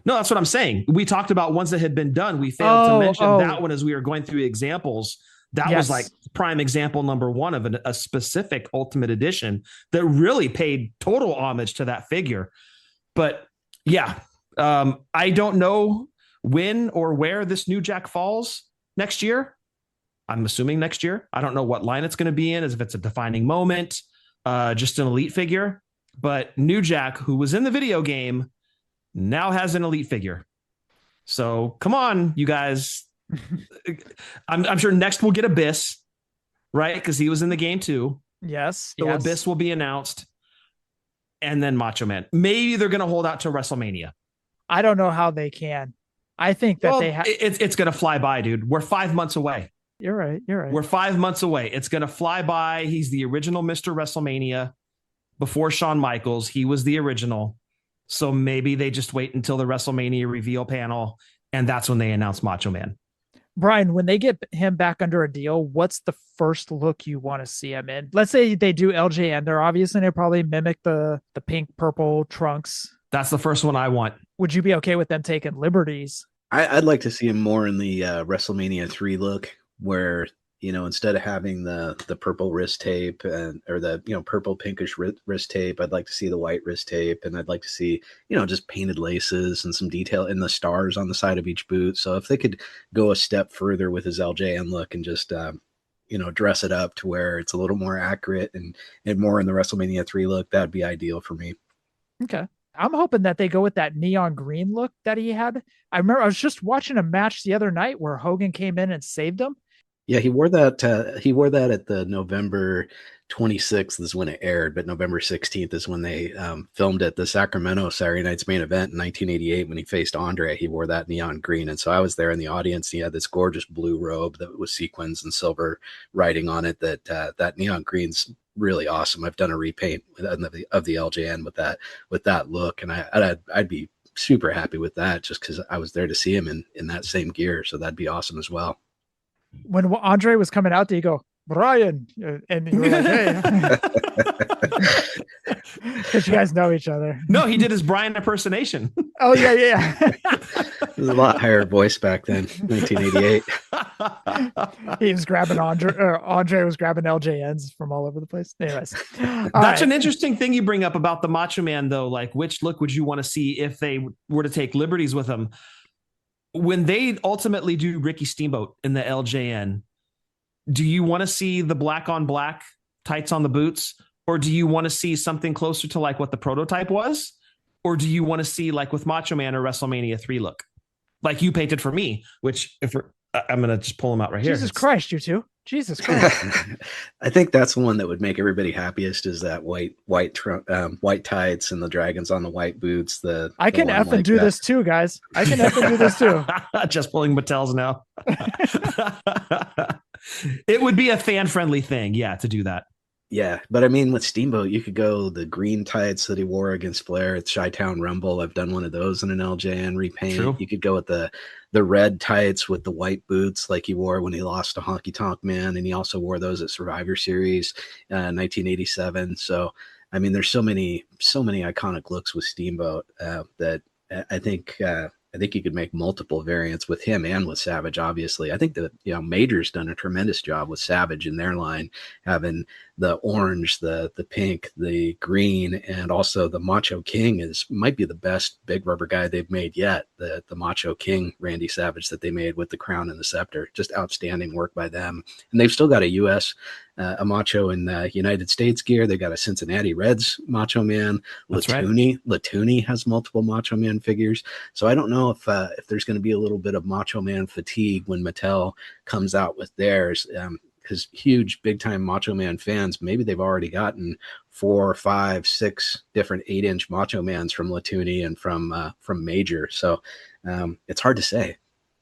H: No, that's what I'm saying. We talked about ones that had been done. We failed to mention that one as we were going through examples. That was like prime example number one of a specific ultimate edition that really paid total homage to that figure. But yeah, I don't know when or where this New Jack falls next year. I'm assuming next year. I don't know what line it's going to be in, as if it's a defining moment, just an elite figure. But New Jack, who was in the video game, now has an elite figure. So come on, you guys. I'm sure next we'll get Abyss, right? Because he was in the game too.
G: Yes.
H: So Abyss will be announced. And then Macho Man. Maybe they're going to hold out to WrestleMania.
G: I don't know how they can. I think that they have.
H: It's going to fly by, dude. We're 5 months away.
G: You're right.
H: We're 5 months away. It's going to fly by. He's the original Mr. WrestleMania. Before Shawn Michaels, he was the original. So maybe they just wait until the WrestleMania reveal panel, and that's when they announce Macho Man.
G: Brian, when they get him back under a deal, what's the first look you want to see him in? Let's say they do LJN. They're obviously they probably mimic the pink purple trunks.
H: That's the first one I want.
G: Would you be okay with them taking liberties?
I: I'd like to see him more in the WrestleMania 3 look, where instead of having the purple wrist tape or the purple pinkish wrist tape, I'd like to see the white wrist tape, and I'd like to see just painted laces and some detail in the stars on the side of each boot. So if they could go a step further with his LJN look and just dress it up to where it's a little more accurate and more in the WrestleMania 3 look, that'd be ideal for me.
G: Okay. I'm hoping that they go with that neon green look that he had. I remember I was just watching a match the other night where Hogan came in and saved him.
I: Yeah, he wore that. He wore that at the November 26th is when it aired, but November 16th is when they filmed it. The Sacramento Saturday Night's Main Event in 1988 when he faced Andre. He wore that neon green, and so I was there in the audience. He had this gorgeous blue robe that was sequins and silver writing on it. That neon green's really awesome. I've done a repaint of the LJN with that look, and I'd be super happy with that just because I was there to see him in that same gear. So that'd be awesome as well.
G: When Andre was coming out, you go, Brian, and you were like, hey, because you guys know each other.
H: No, he did his Brian impersonation.
G: Oh yeah.
I: It was a lot higher voice back then, 1988.
G: He was grabbing Andre was grabbing LJNs from all over the place. Anyways,
H: that's an interesting thing you bring up about the Macho Man, though. Like, which look would you want to see if they were to take liberties with him? When they ultimately do Ricky Steamboat in the LJN, do you want to see the black on black tights on the boots? Or do you want to see something closer to like what the prototype was? Or do you want to see like with Macho Man or WrestleMania 3 look? Like you painted for me, which I'm going to just pull them out right here.
G: Jesus Christ, you two. Jesus Christ.
I: I think that's the one that would make everybody happiest is that white tights and the dragons on the white boots.
G: I can F and do this too, guys. I can F and do this too.
H: Just pulling Mattel's now. It would be a fan-friendly thing, to do that.
I: Yeah, but I mean, with Steamboat, you could go the green tights that he wore against Flair at Chi-Town Rumble. I've done one of those in an LJN repaint. True. You could go with the red tights with the white boots like he wore when he lost to Honky Tonk Man, and he also wore those at Survivor Series 1987. So, I mean, there's so many iconic looks with Steamboat that I think you could make multiple variants with him and with Savage. Obviously, I think that Major's done a tremendous job with Savage in their line, having the orange, the pink, the green, and also the Macho King might be the best big rubber guy they've made yet. The Macho King Randy Savage that they made with the crown and the scepter, just outstanding work by them. And they've still got a Macho in the United States gear. They got a Cincinnati Reds Macho Man. Latuni has multiple Macho Man figures. So I don't know if there's going to be a little bit of Macho Man fatigue when Mattel comes out with theirs. Because huge big time Macho Man fans, maybe they've already gotten 4, 5, 6 different 8-inch Macho Mans from Latuni and from Major. So it's hard to say.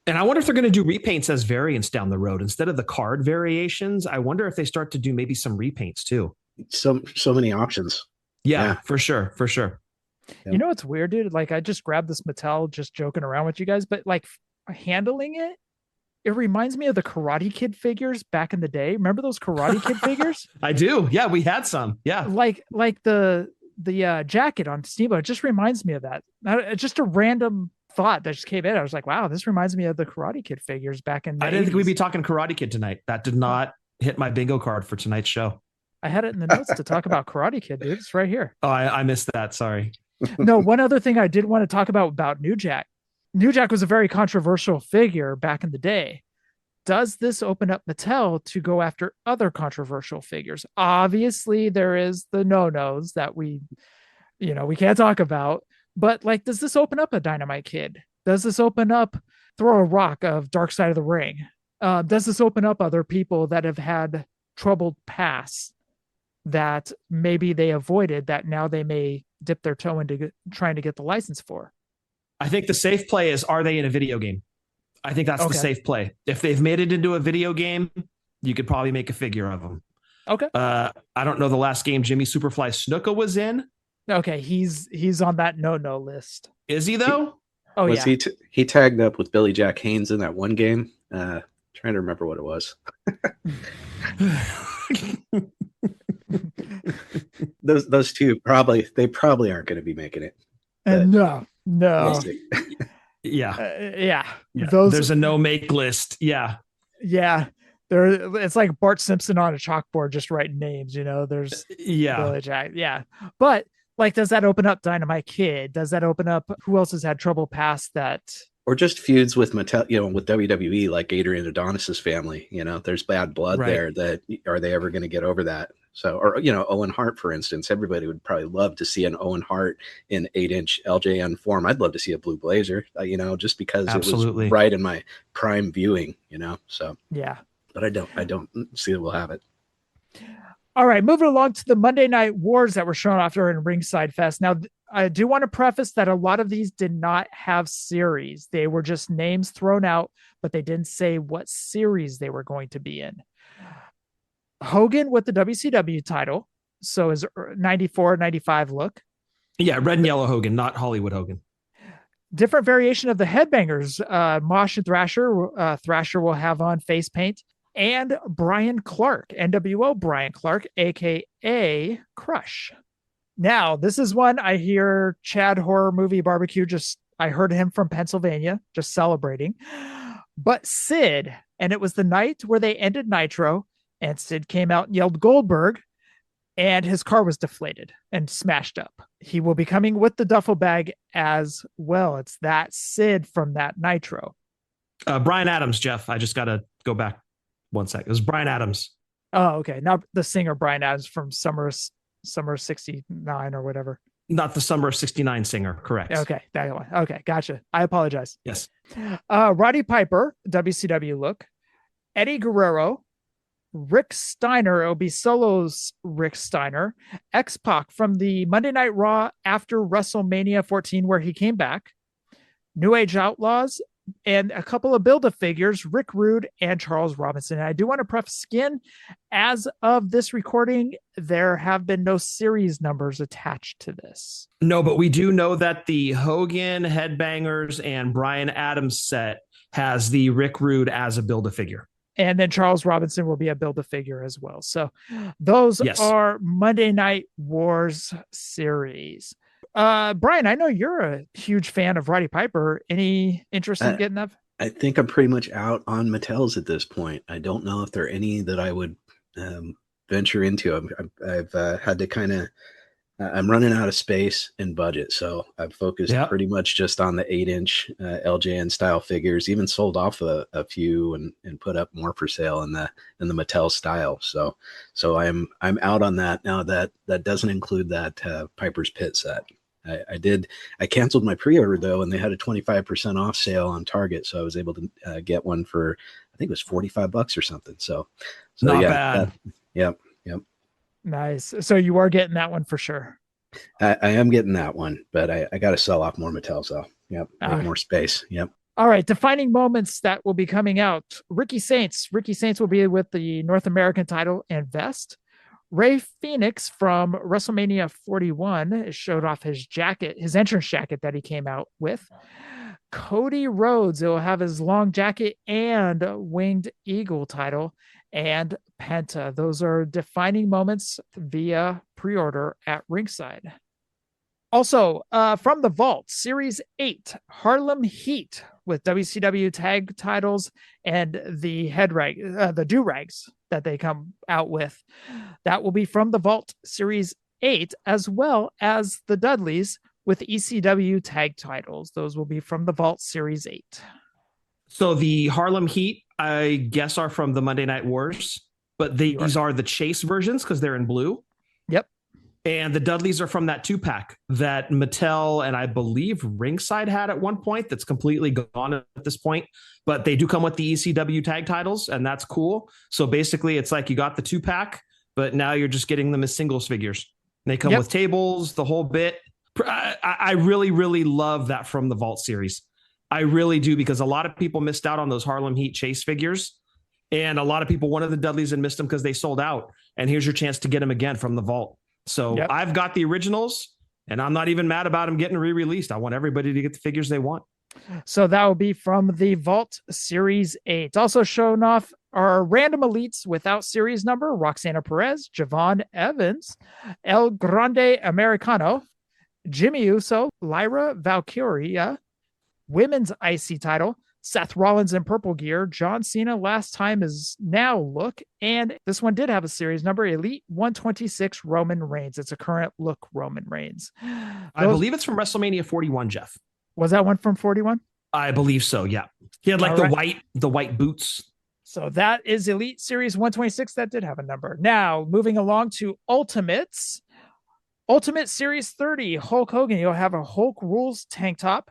H: And I wonder if they're going to do repaints as variants down the road instead of the card variations. I wonder if they start to do maybe some repaints too.
I: So many options.
H: Yeah, for sure. For sure.
I: Yep.
G: You know what's weird, dude? Like I just grabbed this Mattel, just joking around with you guys, but like handling it, it reminds me of the Karate Kid figures back in the day. Remember those Karate Kid figures?
H: I do. Yeah, we had some. Yeah.
G: Like the jacket on Steamboat. It just reminds me of that. Just a random thought that just came in. I was like, wow, this reminds me of the Karate Kid figures back in the
H: I didn't think
G: 80s.
H: we'd be talking Karate Kid tonight. That did not hit my bingo card for tonight's show.
G: I had it in the notes to talk about Karate Kid, dude. It's right here.
H: Oh, I missed that. Sorry.
G: No, one other thing I did want to talk about New Jack. New Jack was a very controversial figure back in the day. Does this open up Mattel to go after other controversial figures? Obviously, there is the no-nos that we can't talk about. But like, does this open up a Dynamite Kid? Does this open up Throw a Rock of Dark Side of the Ring? Does this open up other people that have had troubled past that maybe they avoided that now they may dip their toe into trying to get the license for?
H: I think the safe play is, are they in a video game? I think that's the safe play. If they've made it into a video game, you could probably make a figure of them.
G: Okay.
H: I don't know the last game Jimmy Superfly Snuka was in.
G: Okay, he's on that no list.
H: Is he though?
I: He tagged up with Billy Jack Haynes in that one game? Trying to remember what it was. those two probably aren't going to be making it.
G: No.
I: We'll see.
H: Yeah.
G: Those,
H: there's a no make list. Yeah.
G: It's like Bart Simpson on a chalkboard just writing names, there's Billy Jack. Yeah. But like, does that open up Dynamite Kid? Does that open up who else has had trouble past that?
I: Or just feuds with Mattel, with WWE, like Adrian Adonis's family. There's bad blood there. That are they ever going to get over that? So, or Owen Hart, for instance, everybody would probably love to see an Owen Hart in 8-inch LJN form. I'd love to see a blue blazer, just because it was right in my prime viewing. So
G: yeah,
I: but I don't see that we'll have it.
G: All right, moving along to the Monday Night Wars that were shown off during Ringside Fest. Now, I do want to preface that a lot of these did not have series. They were just names thrown out, but they didn't say what series they were going to be in. Hogan with the WCW title. So his 94, 95 look.
H: Yeah, red and yellow Hogan, not Hollywood Hogan.
G: Different variation of the Headbangers. Mosh and Thrasher. Thrasher will have on face paint. And Brian Clark, NWO Brian Clark, a.k.a. Crush. Now, this is one I hear Chad Horror Movie Barbecue, I heard him from Pennsylvania, just celebrating. But Sid, and it was the night where they ended Nitro, and Sid came out and yelled Goldberg, and his car was deflated and smashed up. He will be coming with the duffel bag as well. It's that Sid from that Nitro.
H: Brian Adams, Jeff. I just got to go back 1 sec. It was Brian Adams.
G: Oh, okay. Not the singer Brian Adams from Summer 69 or whatever.
H: Not the Summer of 69 singer. Correct.
G: Okay. That one. Okay. Gotcha. I apologize.
H: Yes.
G: Roddy Piper, WCW look. Eddie Guerrero. Rick Steiner. It'll be Solo's Rick Steiner. X-Pac from the Monday Night Raw after WrestleMania 14, where he came back. New Age Outlaws. And a couple of Build-A-Figures, Rick Rude and Charles Robinson. And I do want to preface again, as of this recording, there have been no series numbers attached to this.
H: No, but we do know that the Hogan, Headbangers, and Brian Adams set has the Rick Rude as a Build-A-Figure.
G: And then Charles Robinson will be a Build-A-Figure as well. So those are Monday Night Wars series. Brian, I know you're a huge fan of Roddy Piper. Any interest in getting that?
I: I think I'm pretty much out on Mattels at this point. I don't know if there are any that I would venture into. I've had to kind of, I'm running out of space and budget. So I've focused pretty much just on the 8-inch LJN style figures, even sold off a few and put up more for sale in the Mattel style. So I'm out on that now. That doesn't include that Piper's Pit set. I canceled my pre-order though, and they had a 25% off sale on Target. So I was able to get one for, I think it was $45 or something. So
H: not bad.
I: Yep.
G: Nice. So you are getting that one for sure.
I: I am getting that one, but I got to sell off more Mattel. So make more space. Yep.
G: All right. Defining moments that will be coming out. Ricky Saints will be with the North American title and vest. Ray Phoenix from WrestleMania 41 showed off his jacket, his entrance jacket that he came out with. Cody Rhodes, it will have his long jacket and winged eagle title, and Penta. Those are defining moments via pre-order at Ringside. Also, from the Vault, Series 8, Harlem Heat with WCW tag titles and the the do-rags that they come out with. That will be from the Vault Series 8, as well as the Dudleys with ECW tag titles. Those will be from the Vault Series 8.
H: So the Harlem Heat, I guess, are from the Monday Night Wars, but these are the Chase versions because they're in blue.
G: Yep.
H: And the Dudleys are from that 2-pack that Mattel and I believe Ringside had at one point that's completely gone at this point. But they do come with the ECW tag titles, and that's cool. So basically, it's like you got the 2-pack, but now you're just getting them as singles figures. And they come with tables, the whole bit. I really, really love that from the Vault series. I really do, because a lot of people missed out on those Harlem Heat Chase figures. And a lot of people wanted the Dudleys and missed them because they sold out. And here's your chance to get them again from the Vault. So I've got the originals, and I'm not even mad about them getting re-released. I want everybody to get the figures they want.
G: So that will be from the Vault Series 8. Also shown off are random elites without series number: Roxana Perez, Javon Evans, El Grande Americano, Jimmy Uso, Lyra Valkyria, women's IC title, Seth Rollins in purple gear, John Cena last time is now look, and this one did have a series number, Elite 126 Roman Reigns. It's a current look Roman Reigns.
H: I believe it's from WrestleMania 41, Jeff.
G: Was that one from 41?
H: I believe so, yeah. He had like the white boots.
G: So that is Elite Series 126. That did have a number. Now, moving along to Ultimates. Ultimate Series 30, Hulk Hogan. You'll have a Hulk Rules tank top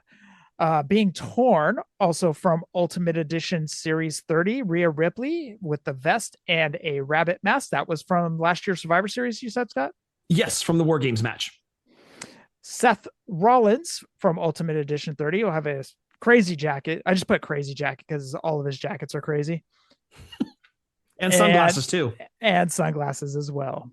G: being torn. Also from Ultimate Edition Series 30, Rhea Ripley with the vest and a rabbit mask. That was from last year's Survivor Series, you said, Scott?
H: Yes, from the War Games match.
G: Seth Rollins from Ultimate Edition 30 will have a crazy jacket. I just put crazy jacket because all of his jackets are crazy.
H: And sunglasses too.
G: And sunglasses as well.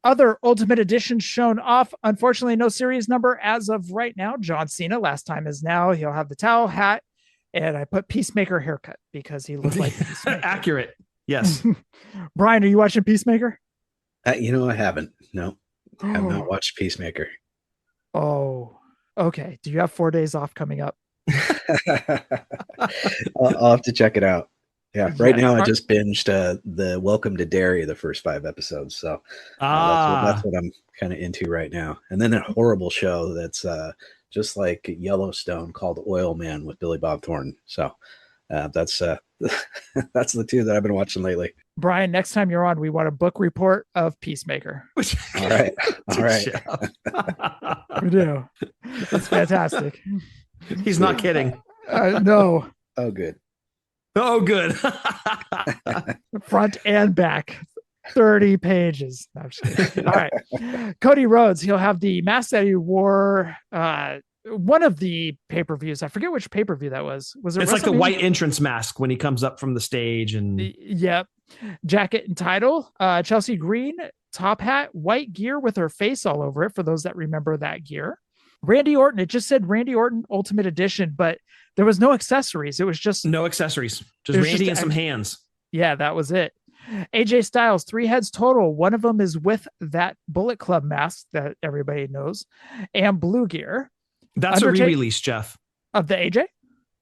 G: Other Ultimate Editions shown off. Unfortunately, no series number as of right now. John Cena, last time is now. He'll have the towel hat, and I put Peacemaker haircut because he looked like Peacemaker.
H: Accurate. Yes.
G: Brian, are you watching Peacemaker?
I: I haven't. No, I have not watched Peacemaker.
G: Oh, okay. Do you have 4 days off coming up?
I: I'll have to check it out. Yeah, right now I just binged the Welcome to Derry, the first 5 episodes. So that's what I'm kind of into right now. And then a horrible show that's just like Yellowstone called Oil Man with Billy Bob Thornton. So that's that's the 2 that I've been watching lately.
G: Brian, next time you're on, we want a book report of Peacemaker.
I: All right.
G: We do. That's fantastic.
H: He's not kidding.
G: No.
I: Oh, good.
H: Oh, good.
G: Front and back. 30 pages. No, I'm just kidding. All right. Cody Rhodes, he'll have the mask that he wore one of the pay-per-views. I forget which pay-per-view that was. Was it
H: It's like the white entrance mask when he comes up from the stage. And
G: yep. Jacket and title. Chelsea Green, top hat, white gear with her face all over it, for those that remember that gear. Randy Orton, it just said Randy Orton Ultimate Edition, but there was no accessories. It was just
H: no accessories. Just Randy and some hands.
G: Yeah, that was it. AJ Styles, 3 heads total. One of them is with that Bullet Club mask that everybody knows, and blue gear.
H: That's a re-release, Jeff.
G: Of the AJ?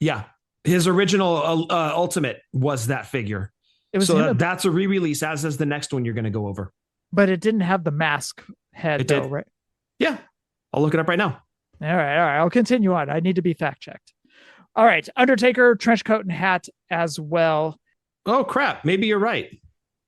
H: Yeah. His original Ultimate was that figure.
G: It was
H: that's a re-release, as is the next one you're going to go over.
G: But it didn't have the mask head,
H: it
G: though,
H: did.
G: right?
H: Yeah. I'll look it up right now.
G: All right. I'll continue on. I need to be fact-checked. All right. Undertaker, trench coat and hat as well.
H: Oh, crap. Maybe you're right.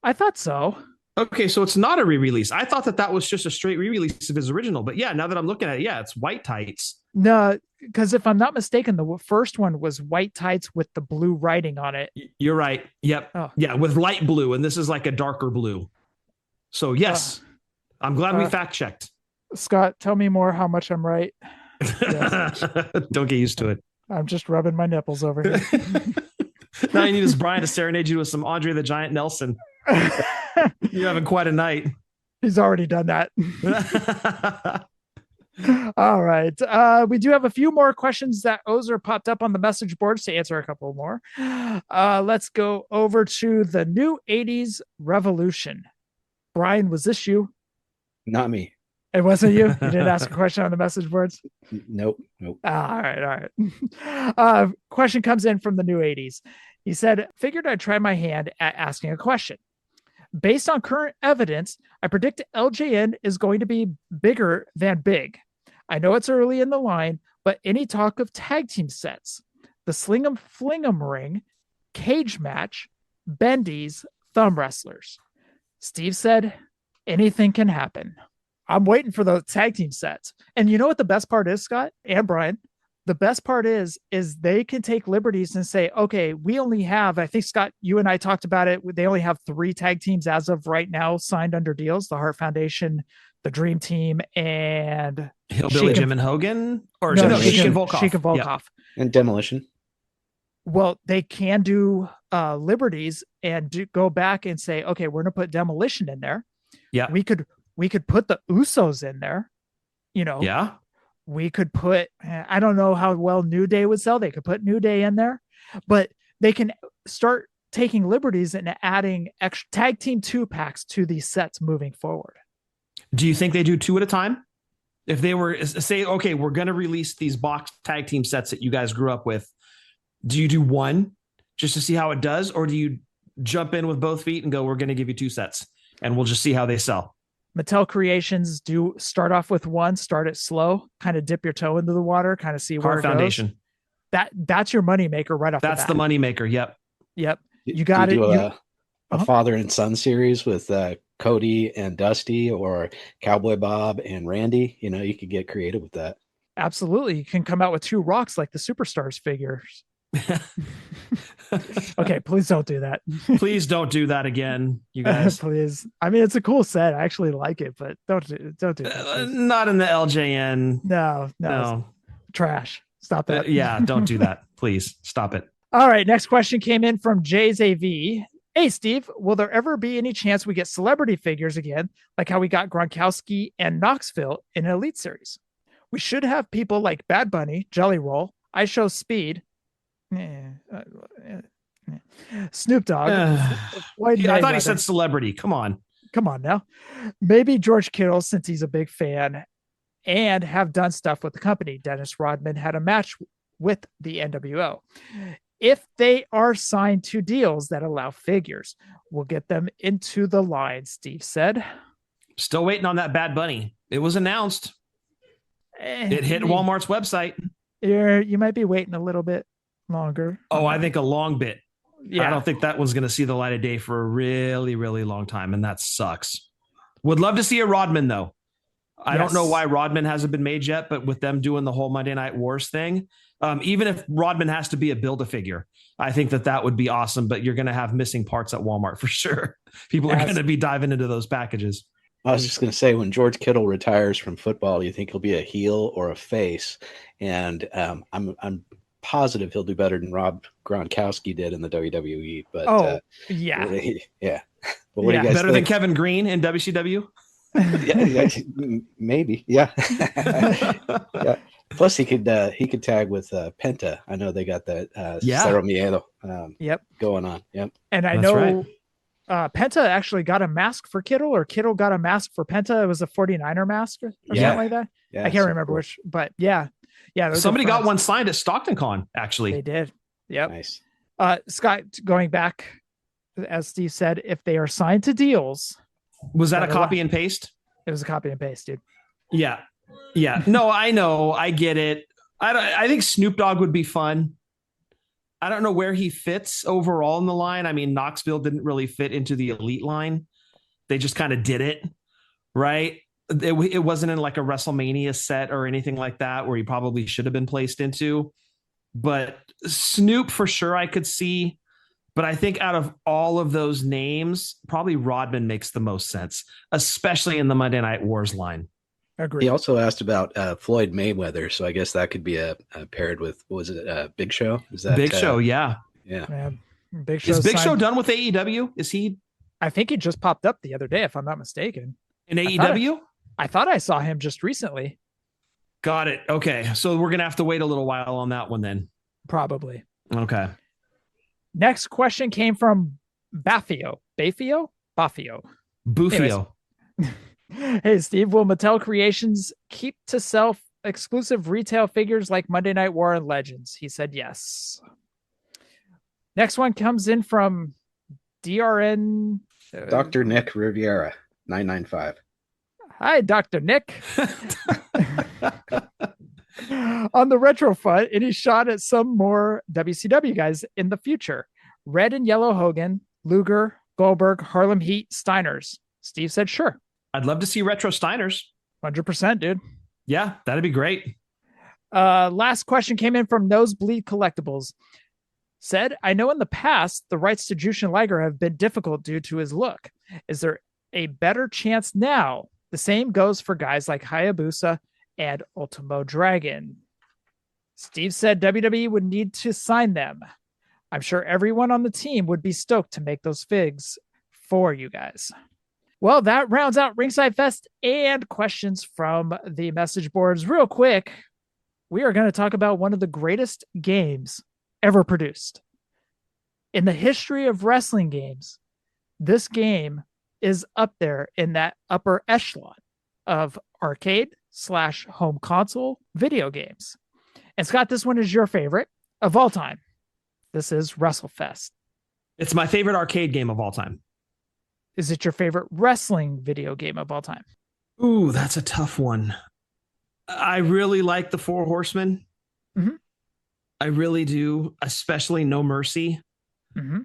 G: I thought so.
H: Okay, so it's not a re-release. I thought that was just a straight re-release of his original. But yeah, now that I'm looking at it, yeah, it's white tights.
G: No, because if I'm not mistaken, the first one was white tights with the blue writing on it.
H: You're right. Yep.
G: Oh.
H: Yeah, with light blue. And this is like a darker blue. So yes, I'm glad we fact-checked.
G: Scott, tell me more how much I'm right.
H: Yes. Don't get used to it.
G: I'm just rubbing my nipples over here.
H: Now you need is Brian to serenade you with some Andre the Giant Nelson. You're having quite a night.
G: He's already done that. All right. We do have a few more questions that Ozer popped up on the message boards to answer a couple more. Let's go over to the new 80s revolution. Brian, was this you?
I: Not me.
G: It wasn't you? You didn't ask a question on the message boards?
I: Nope.
G: All right. Question comes in from the new 80s. He said, figured I'd try my hand at asking a question. Based on current evidence, I predict LJN is going to be bigger than big. I know it's early in the line, but any talk of tag team sets, the Sling 'em Fling 'em ring, cage match, bendies, thumb wrestlers. Steve said, anything can happen. I'm waiting for the tag team sets. And you know what the best part is, Scott and Brian? The best part is they can take liberties and say, okay, we only have, I think, Scott, you and I talked about it. They only have 3 tag teams as of right now signed under deals, the Hart Foundation, the Dream Team, and
H: Hillbilly Jim and Hogan, or
G: Sheik
H: and Volkov.
G: Sheik and Volkov.
H: Yep.
I: And Demolition.
G: Well, they can do liberties and go back and say, okay, we're going to put Demolition in there.
H: Yeah.
G: We could put the Usos in there,
H: Yeah.
G: We could put, I don't know how well New Day would sell. They could put New Day in there, but they can start taking liberties and adding extra tag team 2-packs to these sets moving forward.
H: Do you think they do 2 at a time? If they were say, okay, we're going to release these box tag team sets that you guys grew up with. Do you do 1 just to see how it does? Or do you jump in with both feet and go, we're going to give you 2 sets and we'll just see how they sell?
G: Mattel Creations do start off with 1, start it slow, kind of dip your toe into the water, kind of see where
H: Hart
G: it
H: Foundation.
G: goes. That's your money maker right off the bat.
H: That's the money maker. Yep.
G: You got it.
I: A father and son series with Cody and Dusty, or Cowboy Bob and Randy. You could get creative with that.
G: Absolutely. You can come out with 2 rocks like the Superstars figures. Okay, please don't do that.
H: Please don't do that again, you guys.
G: Please. I mean, it's a cool set. I actually like it, but don't do that.
H: Not in the LJN.
G: No. Trash. Stop that.
H: Yeah, don't do that. Please stop it.
G: All right. Next question came in from JZV. Hey, Steve, will there ever be any chance we get celebrity figures again, like how we got Gronkowski and Knoxville in Elite Series? We should have people like Bad Bunny, Jelly Roll, I Show Speed, Snoop Dogg.
H: I thought he said celebrity. Come on
G: now. Maybe George Kittle, since he's a big fan and have done stuff with the company. Dennis Rodman had a match with the NWO. If they are signed to deals that allow figures, we'll get them into the line, Steve said.
H: Still waiting on that Bad Bunny. It was announced. It hit Walmart's website.
G: You might be waiting a little bit longer.
H: Oh, I think a long bit.
G: Yeah.
H: I don't think that one's going to see the light of day for a really, really long time, and that sucks. Would love to see a Rodman, though. I don't know why Rodman hasn't been made yet, but with them doing the whole Monday Night Wars thing, even if Rodman has to be a Build-A-Figure, I think that would be awesome, but you're going to have missing parts at Walmart for sure. People are going to be diving into those packages.
I: I was just going to say, when George Kittle retires from football, do you think he'll be a heel or a face? And I'm positive he'll do better than Rob Gronkowski did in the WWE. But
G: yeah.
I: But what do you guys
H: better
I: think?
H: than Kevin Green in WCW?
I: Maybe. Yeah. Yeah. Plus, he could tag with Penta. I know they got that Cero Miedo going on. Yep.
G: And I know Penta actually got a mask for Kittle, or Kittle got a mask for Penta. It was a 49er mask or something like that. Yeah, I can't remember which, but yeah.
H: Somebody got one signed at Stockton Con, actually.
G: They did. Yep.
I: Nice.
G: Scott, going back, as Steve said, if they are signed to deals.
H: Was that a copy and paste?
G: It was a copy and paste, dude.
H: Yeah. Yeah. No, I know. I get it. I think Snoop Dogg would be fun. I don't know where he fits overall in the line. I mean, Knoxville didn't really fit into the elite line. They just kind of did it, right? It wasn't in like a WrestleMania set or anything like that where he probably should have been placed into. But Snoop, for sure, I could see. But I think out of all of those names, probably Rodman makes the most sense, especially in the Monday Night Wars line.
G: Agreed.
I: He also asked about Floyd Mayweather, so I guess that could be a paired with, what was it, Big Show? Is that
H: Big Show? Yeah.
G: Big Show.
H: Is Big Show done with AEW? Is he
G: I think he just popped up the other day, if I'm not mistaken.
H: In AEW?
G: I thought I saw him just recently.
H: Got it. Okay. So we're going to have to wait a little while on that one then.
G: Probably.
H: Okay.
G: Next question came from Baffio. Baffio? Baffio.
H: Buffio.
G: Hey, Steve, will Mattel Creations keep to sell exclusive retail figures like Monday Night War and Legends? He said yes. Next one comes in from DRN.
I: Dr. Nick Riviera, 995.
G: Hi, Dr. Nick. On the retro front, any shot at some more WCW guys in the future? Red and yellow Hogan, Luger, Goldberg, Harlem Heat, Steiners. Steve said sure.
H: I'd love to see retro Steiners.
G: 100%, dude.
H: Yeah, that'd be great.
G: Last question came in from Nosebleed Collectibles. Said, I know in the past the rights to Jushin Liger have been difficult due to his look. Is there a better chance now? The same goes for guys like Hayabusa and Ultimo Dragon. Steve said WWE would need to sign them. I'm sure everyone on the team would be stoked to make those figs for you guys. Well, that rounds out Ringside Fest and questions from the message boards. Real quick, we are going to talk about one of the greatest games ever produced. In the history of wrestling games, this game is up there in that upper echelon of arcade/home console video games. And Scott, this one is your favorite of all time. This is WrestleFest.
H: It's my favorite arcade game of all time.
G: Is it your favorite wrestling video game of all time?
H: Ooh, that's a tough one. I really like the Four Horsemen.
G: Mm-hmm.
H: I really do, especially No Mercy.
G: Mm-hmm.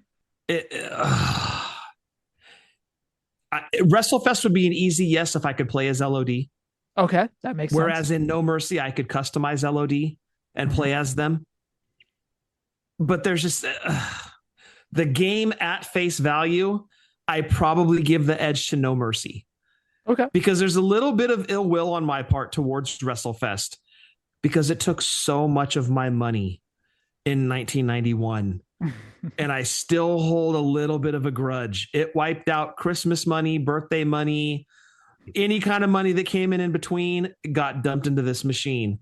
H: WrestleFest would be an easy yes if I could play as LOD.
G: Okay, that makes sense.
H: Whereas in No Mercy, I could customize LOD and play as them. But there's just the game at face value. I probably give the edge to No Mercy.
G: Okay.
H: Because there's a little bit of ill will on my part towards WrestleFest because it took so much of my money in 1991. And I still hold a little bit of a grudge. It wiped out Christmas money, birthday money, any kind of money that came in between got dumped into this machine.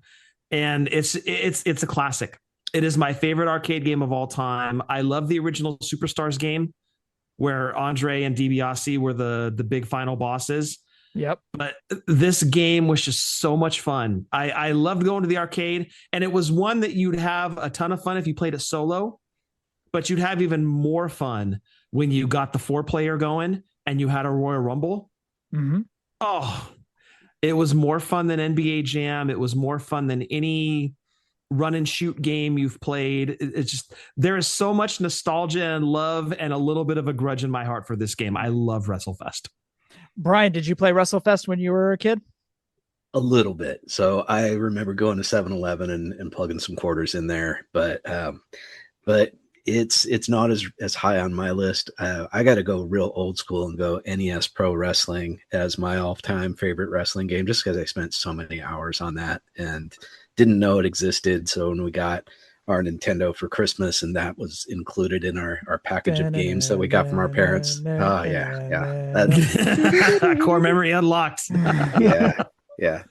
H: And it's a classic. It is my favorite arcade game of all time. I love the original Superstars game where Andre and DiBiase were the big final bosses.
G: Yep.
H: But this game was just so much fun. I loved going to the arcade, and it was one that you'd have a ton of fun if you played it solo, but you'd have even more fun when you got the 4-player going and you had a Royal Rumble.
G: Mm-hmm.
H: Oh, it was more fun than NBA Jam. It was more fun than any run and shoot game you've played. It's just, there is so much nostalgia and love and a little bit of a grudge in my heart for this game. I love WrestleFest.
G: Brian, did you play WrestleFest when you were a kid?
I: A little bit. So I remember going to 7-Eleven and plugging some quarters in there, but it's not as high on my list. I got to go real old school and go NES Pro Wrestling as my all-time favorite wrestling game, just because I spent so many hours on that and didn't know it existed. So when we got our Nintendo for Christmas, and that was included in our package of games that we got from our parents. Oh yeah.
H: That core memory unlocked.
I: Yeah.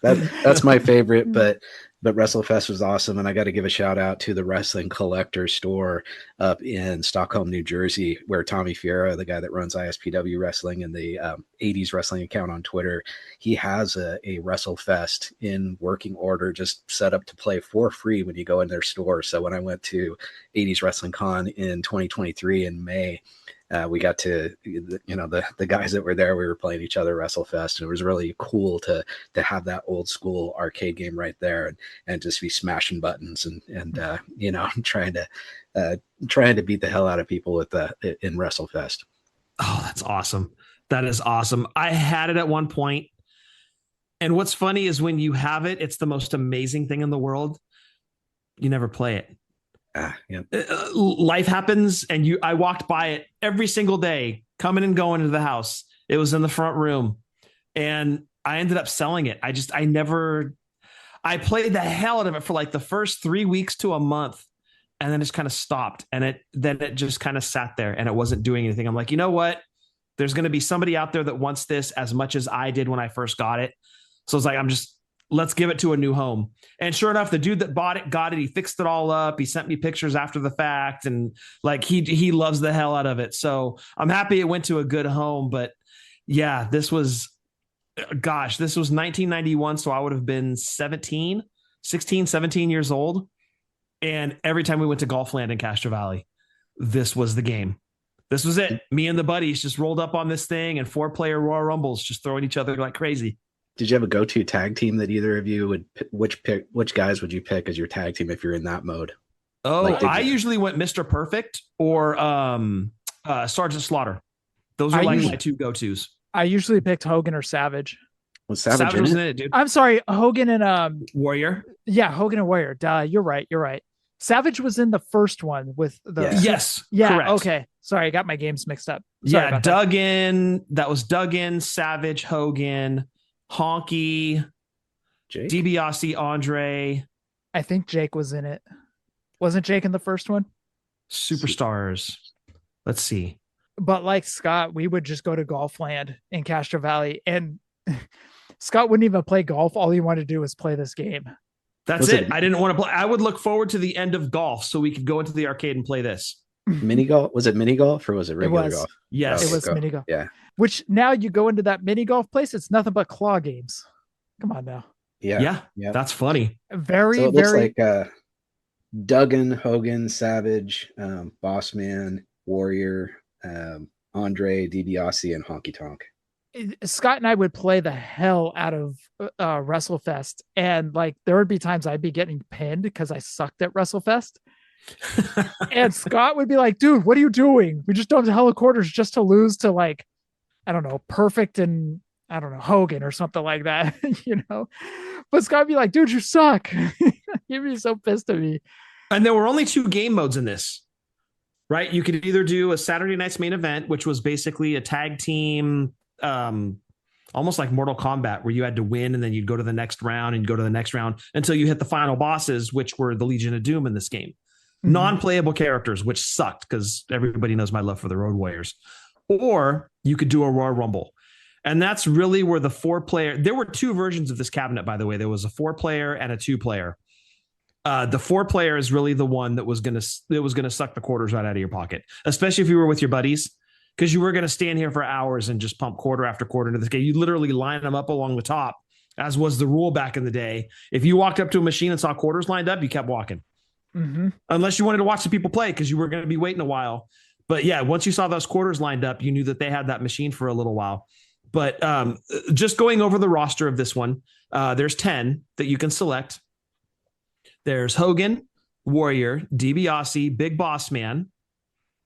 I: That's my favorite, but WrestleFest was awesome. And I got to give a shout out to the Wrestling Collector store up in Stockholm, New Jersey, where Tommy Fiera, the guy that runs ISPW Wrestling and the 80s Wrestling account on Twitter, he has a WrestleFest in working order, just set up to play for free when you go in their store. So when I went to 80s Wrestling Con in 2023 in May, we got to, the guys that were there, we were playing each other WrestleFest, and it was really cool to have that old school arcade game right there and just be smashing buttons and trying to beat the hell out of people in WrestleFest.
H: Oh, that's awesome. That is awesome. I had it at one point. And what's funny is when you have it, it's the most amazing thing in the world. You never play it.
I: Yeah.
H: Life happens, and I walked by it every single day, coming and going into the house. It was in the front room, and I ended up selling it. I played the hell out of it for like the first 3 weeks to a month, and then just kind of stopped. And it just kind of sat there, and it wasn't doing anything. I'm like, you know what? There's going to be somebody out there that wants this as much as I did when I first got it. So it's like, let's give it to a new home. And sure enough, the dude that bought it, got it. He fixed it all up. He sent me pictures after the fact. And like, he loves the hell out of it. So I'm happy it went to a good home, but yeah, this was 1991. So I would have been 16, 17 years old. And every time we went to Golfland in Castro Valley, this was the game. This was it. Me and the buddies just rolled up on this thing and 4-player Royal Rumbles, just throwing each other like crazy.
I: Did you have a go-to tag team that either of you would which guys would you pick as your tag team if you're in that mode?
H: Oh, I usually went Mr. Perfect or Sergeant Slaughter. Those are my two go-tos.
G: I usually picked Hogan or Savage.
I: Was Savage in it,
G: dude? I'm sorry, Hogan and
H: Warrior.
G: Yeah, Hogan and Warrior. Duh, you're right. Savage was in the first one with the
H: Yes.
G: Yeah.
H: Correct.
G: Okay. Sorry, I got my games mixed up. Sorry
H: Duggan. That was Duggan, Savage, Hogan, Honky,
I: Jake?
H: DiBiase, Andre.
G: I think Jake was in it. Wasn't Jake in the first one?
H: Superstars. Let's see.
G: But like Scott, we would just go to Golfland in Castro Valley, and Scott wouldn't even play golf. All he wanted to do was play this game.
H: That's it. I didn't want to play. I would look forward to the end of golf so we could go into the arcade and play this.
I: Mini golf? Was it mini golf or was it regular golf?
H: Yes.
G: It was mini golf.
I: Yeah.
G: Which now you go into that mini golf place, it's nothing but claw games. Come on now.
I: Yeah.
H: That's funny.
G: Very,
I: so it
G: very
I: looks like Duggan, Hogan, Savage, Bossman, Warrior, Andre, DiBiase, and Honky Tonk.
G: Scott and I would play the hell out of WrestleFest, and like there would be times I'd be getting pinned because I sucked at WrestleFest. And Scott would be like, dude, what are you doing? We just dumped hella quarters just to lose to like, I don't know, Perfect and I don't know, Hogan or something like that, you know? But Scott would be like, dude, you suck. He'd be so pissed at me.
H: And there were only 2 game modes in this, right? You could either do a Saturday night's main event, which was basically a tag team, almost like Mortal Kombat, where you had to win and then you'd go to the next round and go to the next round until you hit the final bosses, which were the Legion of Doom in this game. Mm-hmm. Non-playable characters, which sucked because everybody knows my love for the Road Warriors. Or you could do a Royal Rumble. And that's really where the 4-player, there were 2 versions of this cabinet, by the way. There was a 4-player and a 2-player. The 4-player is really the one that was going to suck the quarters right out of your pocket, especially if you were with your buddies, because you were going to stand here for hours and just pump quarter after quarter into this game. You literally line them up along the top, as was the rule back in the day. If you walked up to a machine and saw quarters lined up, you kept walking. Mm-hmm. Unless you wanted to watch the people play because you were going to be waiting a while. But yeah, once you saw those quarters lined up, you knew that they had that machine for a little while. But just going over the roster of this one, there's 10 that you can select. There's Hogan, Warrior, DiBiase, Big Boss Man,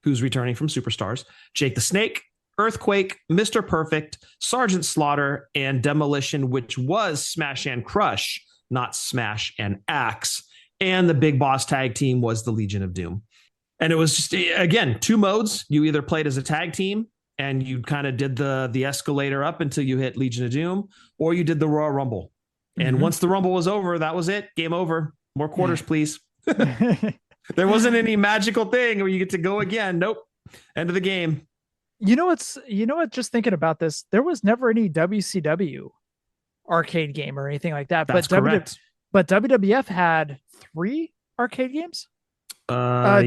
H: who's returning from Superstars, Jake the Snake, Earthquake, Mr. Perfect, Sergeant Slaughter, and Demolition, which was Smash and Crush, not Smash and Axe. And the Big Boss tag team was the Legion of Doom. And it was just, again, 2 modes. You either played as a tag team and you kind of did the escalator up until you hit Legion of Doom, or you did the Royal Rumble. And once the Rumble was over, that was it. Game over. More quarters, please. There wasn't any magical thing where you get to go again. Nope. End of the game.
G: You know what? Just thinking about this, there was never any WCW arcade game or anything like that.
H: That's correct.
G: But WWF had 3 arcade games.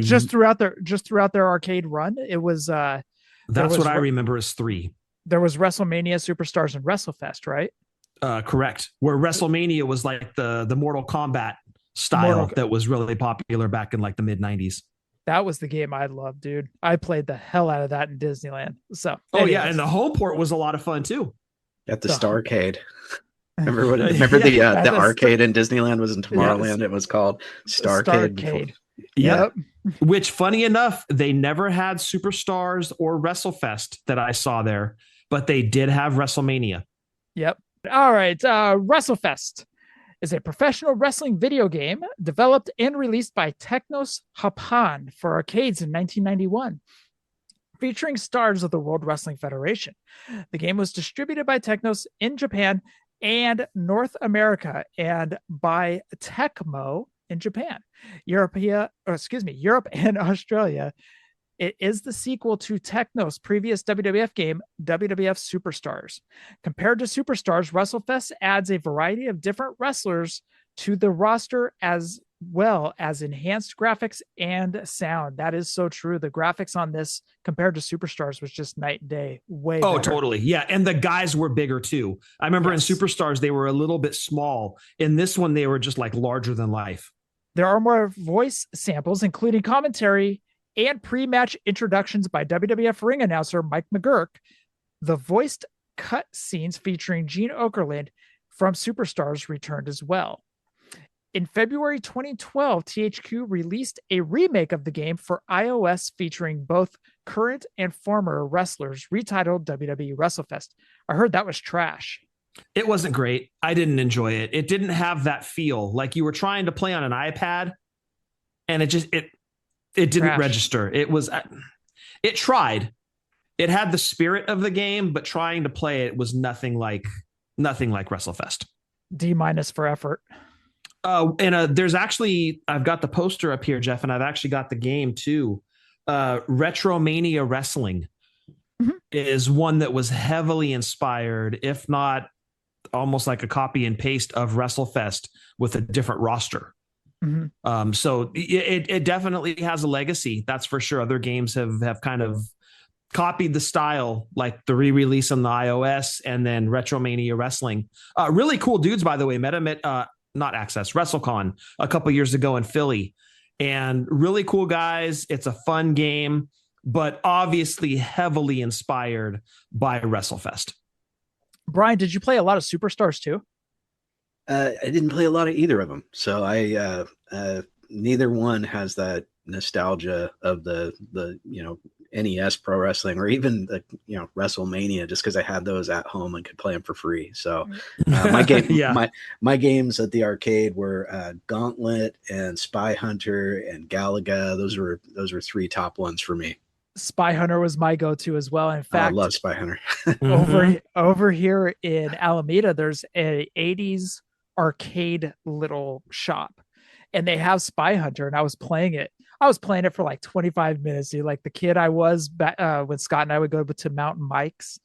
G: Just throughout their arcade run, it was. That's
H: what I remember as 3.
G: There was WrestleMania, Superstars, and WrestleFest, right?
H: Correct. Where WrestleMania was like the Mortal Kombat style that was really popular back in like the mid 90s.
G: That was the game I loved, dude. I played the hell out of that in Disneyland. So,
H: yeah, and the home port was a lot of fun too.
I: At the Starcade. Remember the arcade in Disneyland was in Tomorrowland? It was called Starcade.
H: Yep. Which, funny enough, they never had Superstars or WrestleFest that I saw there, but they did have WrestleMania.
G: Yep. All right. WrestleFest is a professional wrestling video game developed and released by Technos Japan for arcades in 1991, featuring stars of the World Wrestling Federation. The game was distributed by Technos in Japan and North America and by Tecmo in Japan. Europe and Australia It is the sequel to Techno's previous WWF game, WWF Superstars. Compared to Superstars, WrestleFest adds a variety of different wrestlers to the roster as well as enhanced graphics and sound. That is so true. The graphics on this compared to Superstars was just night and day. Way
H: Oh,
G: better.
H: totally. Yeah. And the guys were bigger too. I remember in Superstars, they were a little bit small. In this one, they were just like larger than life.
G: There are more voice samples, including commentary and pre-match introductions by WWF ring announcer Mike McGurk. The voiced cut scenes featuring Gene Okerlund from Superstars returned as well. In February 2012, THQ released a remake of the game for iOS featuring both current and former wrestlers, retitled WWE WrestleFest. I heard that was trash.
H: It wasn't great. I didn't enjoy it. It didn't have that feel. Like you were trying to play on an iPad and it didn't
G: Trash.
H: register. It tried. It had the spirit of the game, but trying to play it was nothing like WrestleFest.
G: D- for effort.
H: There's actually, I've got the poster up here, Jeff, and I've actually got the game too. Retromania Wrestling is one that was heavily inspired, if not almost like a copy and paste of WrestleFest with a different roster. So it definitely has a legacy. That's for sure. Other games have kind of copied the style, like the re-release on the iOS and then Retromania Wrestling. Really cool dudes, by the way. Met them at not Access, WrestleCon a couple years ago in Philly, and really cool guys. It's a fun game, but obviously heavily inspired by WrestleFest.
G: Brian, did you play a lot of Superstars too?
I: I didn't play a lot of either of them, so I neither one has that nostalgia of the NES Pro Wrestling or even the WrestleMania, just because I had those at home and could play them for free. So my games at the arcade were Gauntlet and Spy Hunter and Galaga. Those were three top ones for me.
G: Spy Hunter was my go-to as well. In fact,
I: I love Spy Hunter.
G: over here in Alameda, there's a 80s arcade little shop, and they have Spy Hunter, and I was playing it for like 25 minutes, dude. Like the kid I was back when Scott and I would go to Mountain Mike's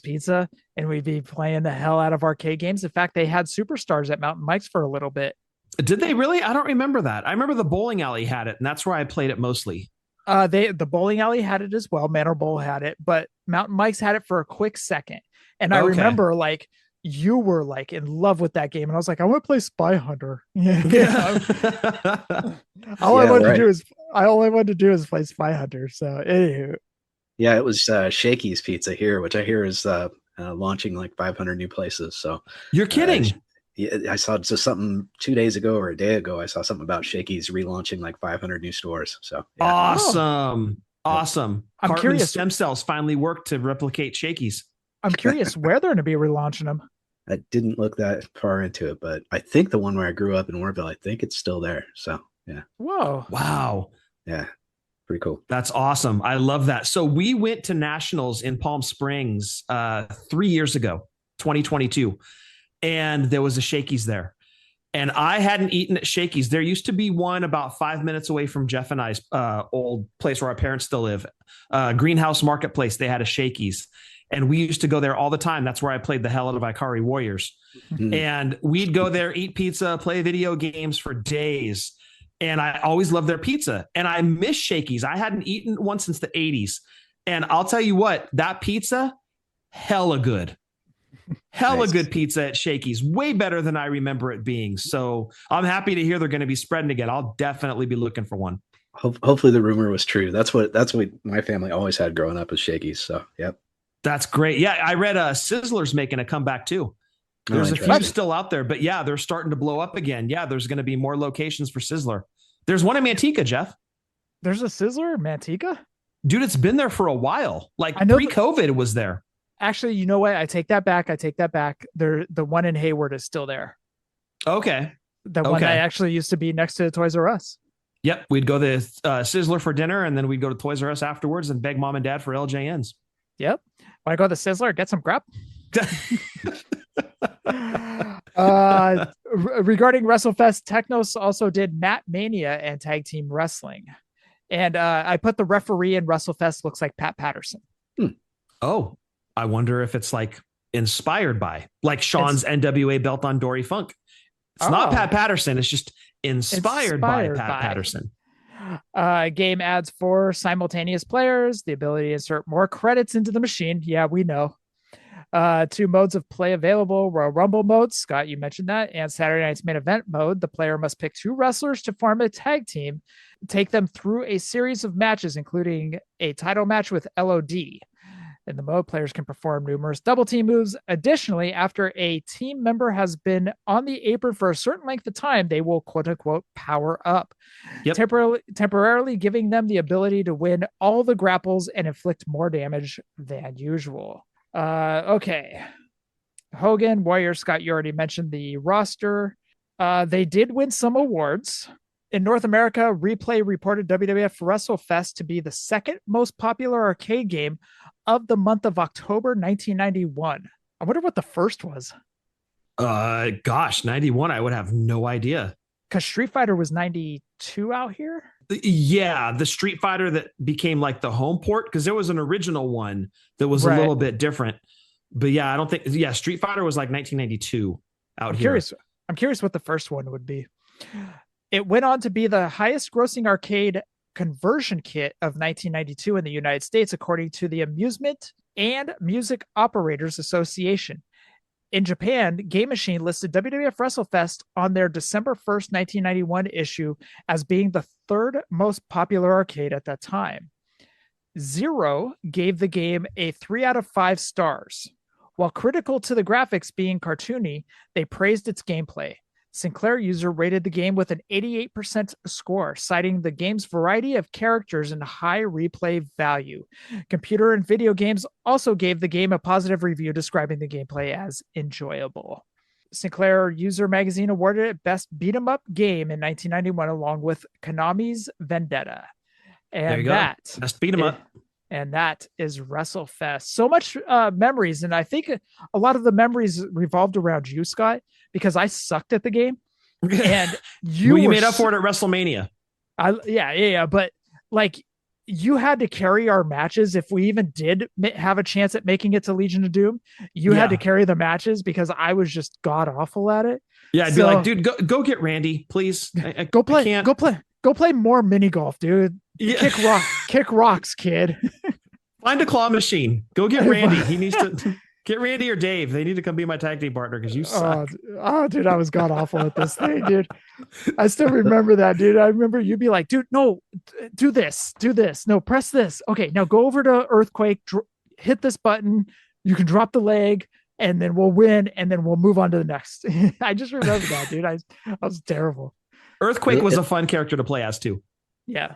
G: Pizza, and we'd be playing the hell out of arcade games. In fact, they had Superstars at Mountain Mike's for a little bit.
H: Did they really? I don't remember that. I remember the bowling alley had it, and that's where I played it mostly.
G: The bowling alley had it as well. Manor Bowl had it, but Mountain Mike's had it for a quick second. And I remember like you were like in love with that game, and I was like, I want to play Spy Hunter. All I wanted to do is play Spy Hunter. So anywho.
I: Yeah, it was Shakey's Pizza here, which I hear is launching like 500 new places. So
H: you're kidding.
I: I saw just something 2 days ago or a day ago. I saw something about Shakey's relaunching like 500 new stores. So yeah.
H: Awesome. I'm
G: Cartman's
H: curious. Stem cells finally work to replicate Shakey's.
G: I'm curious where they're going to be relaunching them.
I: I didn't look that far into it, but I think the one where I grew up in Warville, I think it's still there. So yeah.
G: Whoa.
H: Wow.
I: Yeah. Pretty cool.
H: That's awesome. I love that. So we went to Nationals in Palm Springs 3 years ago, 2022. And there was a Shakey's there. And I hadn't eaten at Shakey's. There used to be one about 5 minutes away from Jeff and I's old place where our parents still live. Greenhouse Marketplace, they had a Shakey's. And we used to go there all the time. That's where I played the hell out of Ikari Warriors. Mm-hmm. And we'd go there, eat pizza, play video games for days. And I always loved their pizza. And I miss Shakey's. I hadn't eaten one since the 80s. And I'll tell you what, that pizza, hella good. Hella
I: Nice.
H: Good pizza at Shakey's. Way better than I remember it being. So I'm happy to hear they're going to be spreading again. I'll definitely be looking for one.
I: Hopefully the rumor was true. That's what my family always had growing up as Shakey's. So, yep.
H: That's great. Yeah, I read Sizzler's making a comeback too. There's a few still out there, but yeah, they're starting to blow up again. Yeah, there's going to be more locations for Sizzler. There's one in Manteca, Jeff.
G: There's a Sizzler in Manteca?
H: Dude, it's been there for a while. Like
G: I know
H: pre-COVID, it was there.
G: Actually, you know what? I take that back. The one in Hayward is still there.
H: Okay.
G: The one that actually used to be next to Toys R Us.
H: Yep. We'd go to Sizzler for dinner, and then we'd go to Toys R Us afterwards and beg mom and dad for LJNs.
G: Yep. Want to go to the Sizzler, get some grub? Regarding WrestleFest, Technos also did Mat Mania and Tag Team Wrestling. And I put the referee in WrestleFest looks like Pat Patterson.
H: Oh, I wonder if it's like inspired by, like Sean's NWA belt on Dory Funk. It's not Pat Patterson. It's just inspired by Pat Patterson.
G: Game adds 4 simultaneous players, the ability to insert more credits into the machine. Yeah, we know. 2 modes of play available: Royal Rumble mode, Scott, you mentioned that, and Saturday Night's Main Event mode. The player must pick 2 wrestlers to form a tag team, take them through a series of matches, including a title match with LOD. In the mode, players can perform numerous double team moves. Additionally, after a team member has been on the apron for a certain length of time, they will quote unquote power up, temporarily giving them the ability to win all the grapples and inflict more damage than usual. Okay. Hogan, Warrior, Scott, you already mentioned the roster. They did win some awards. In North America, Replay reported WWF WrestleFest to be the second most popular arcade game of the month of October 1991. I wonder what the first was.
H: 91. I would have no idea.
G: Because Street Fighter was 92 out here?
H: Yeah, the Street Fighter that became like the home port, because there was an original one that was a little bit different. But yeah, I don't think, Street Fighter was like 1992 out here.
G: I'm curious what the first one would be. It went on to be the highest grossing arcade conversion kit of 1992 in the United States, according to the Amusement and Music Operators Association. In Japan, Game Machine listed WWF WrestleFest on their December 1st, 1991 issue as being the 3rd most popular arcade at that time. Zero gave the game a 3 out of 5 stars. While critical to the graphics being cartoony, they praised its gameplay. Sinclair user rated the game with an 88% score, citing the game's variety of characters and high replay value. Computer and Video Games also gave the game a positive review, describing the gameplay as enjoyable. Sinclair User Magazine awarded it Best Beat-em Up Game in 1991, along with Konami's Vendetta. And
H: there you go. Best Beat-em Up.
G: And that is WrestleFest. So much memories. And I think a lot of the memories revolved around you, Scott, because I sucked at the game. And you
H: made up for it at WrestleMania.
G: Yeah. But like, you had to carry our matches. If we even did have a chance at making it to Legion of Doom, you had to carry the matches because I was just god awful at it.
H: Yeah, I'd be like, dude, go get Randy, please.
G: Go play more mini golf, dude. Yeah. Kick rocks, kid.
H: Find a claw machine. Go get Randy. He needs to get Randy or Dave. They need to come be my tag team partner because you suck.
G: Oh, dude, I was god awful at this thing, dude. I still remember that, dude. I remember you'd be like, dude, no, do this. No, press this. Okay, now go over to Earthquake, hit this button. You can drop the leg, and then we'll win, and then we'll move on to the next. I just remember that, dude. I was terrible.
H: Earthquake was a fun character to play as too.
G: Yeah.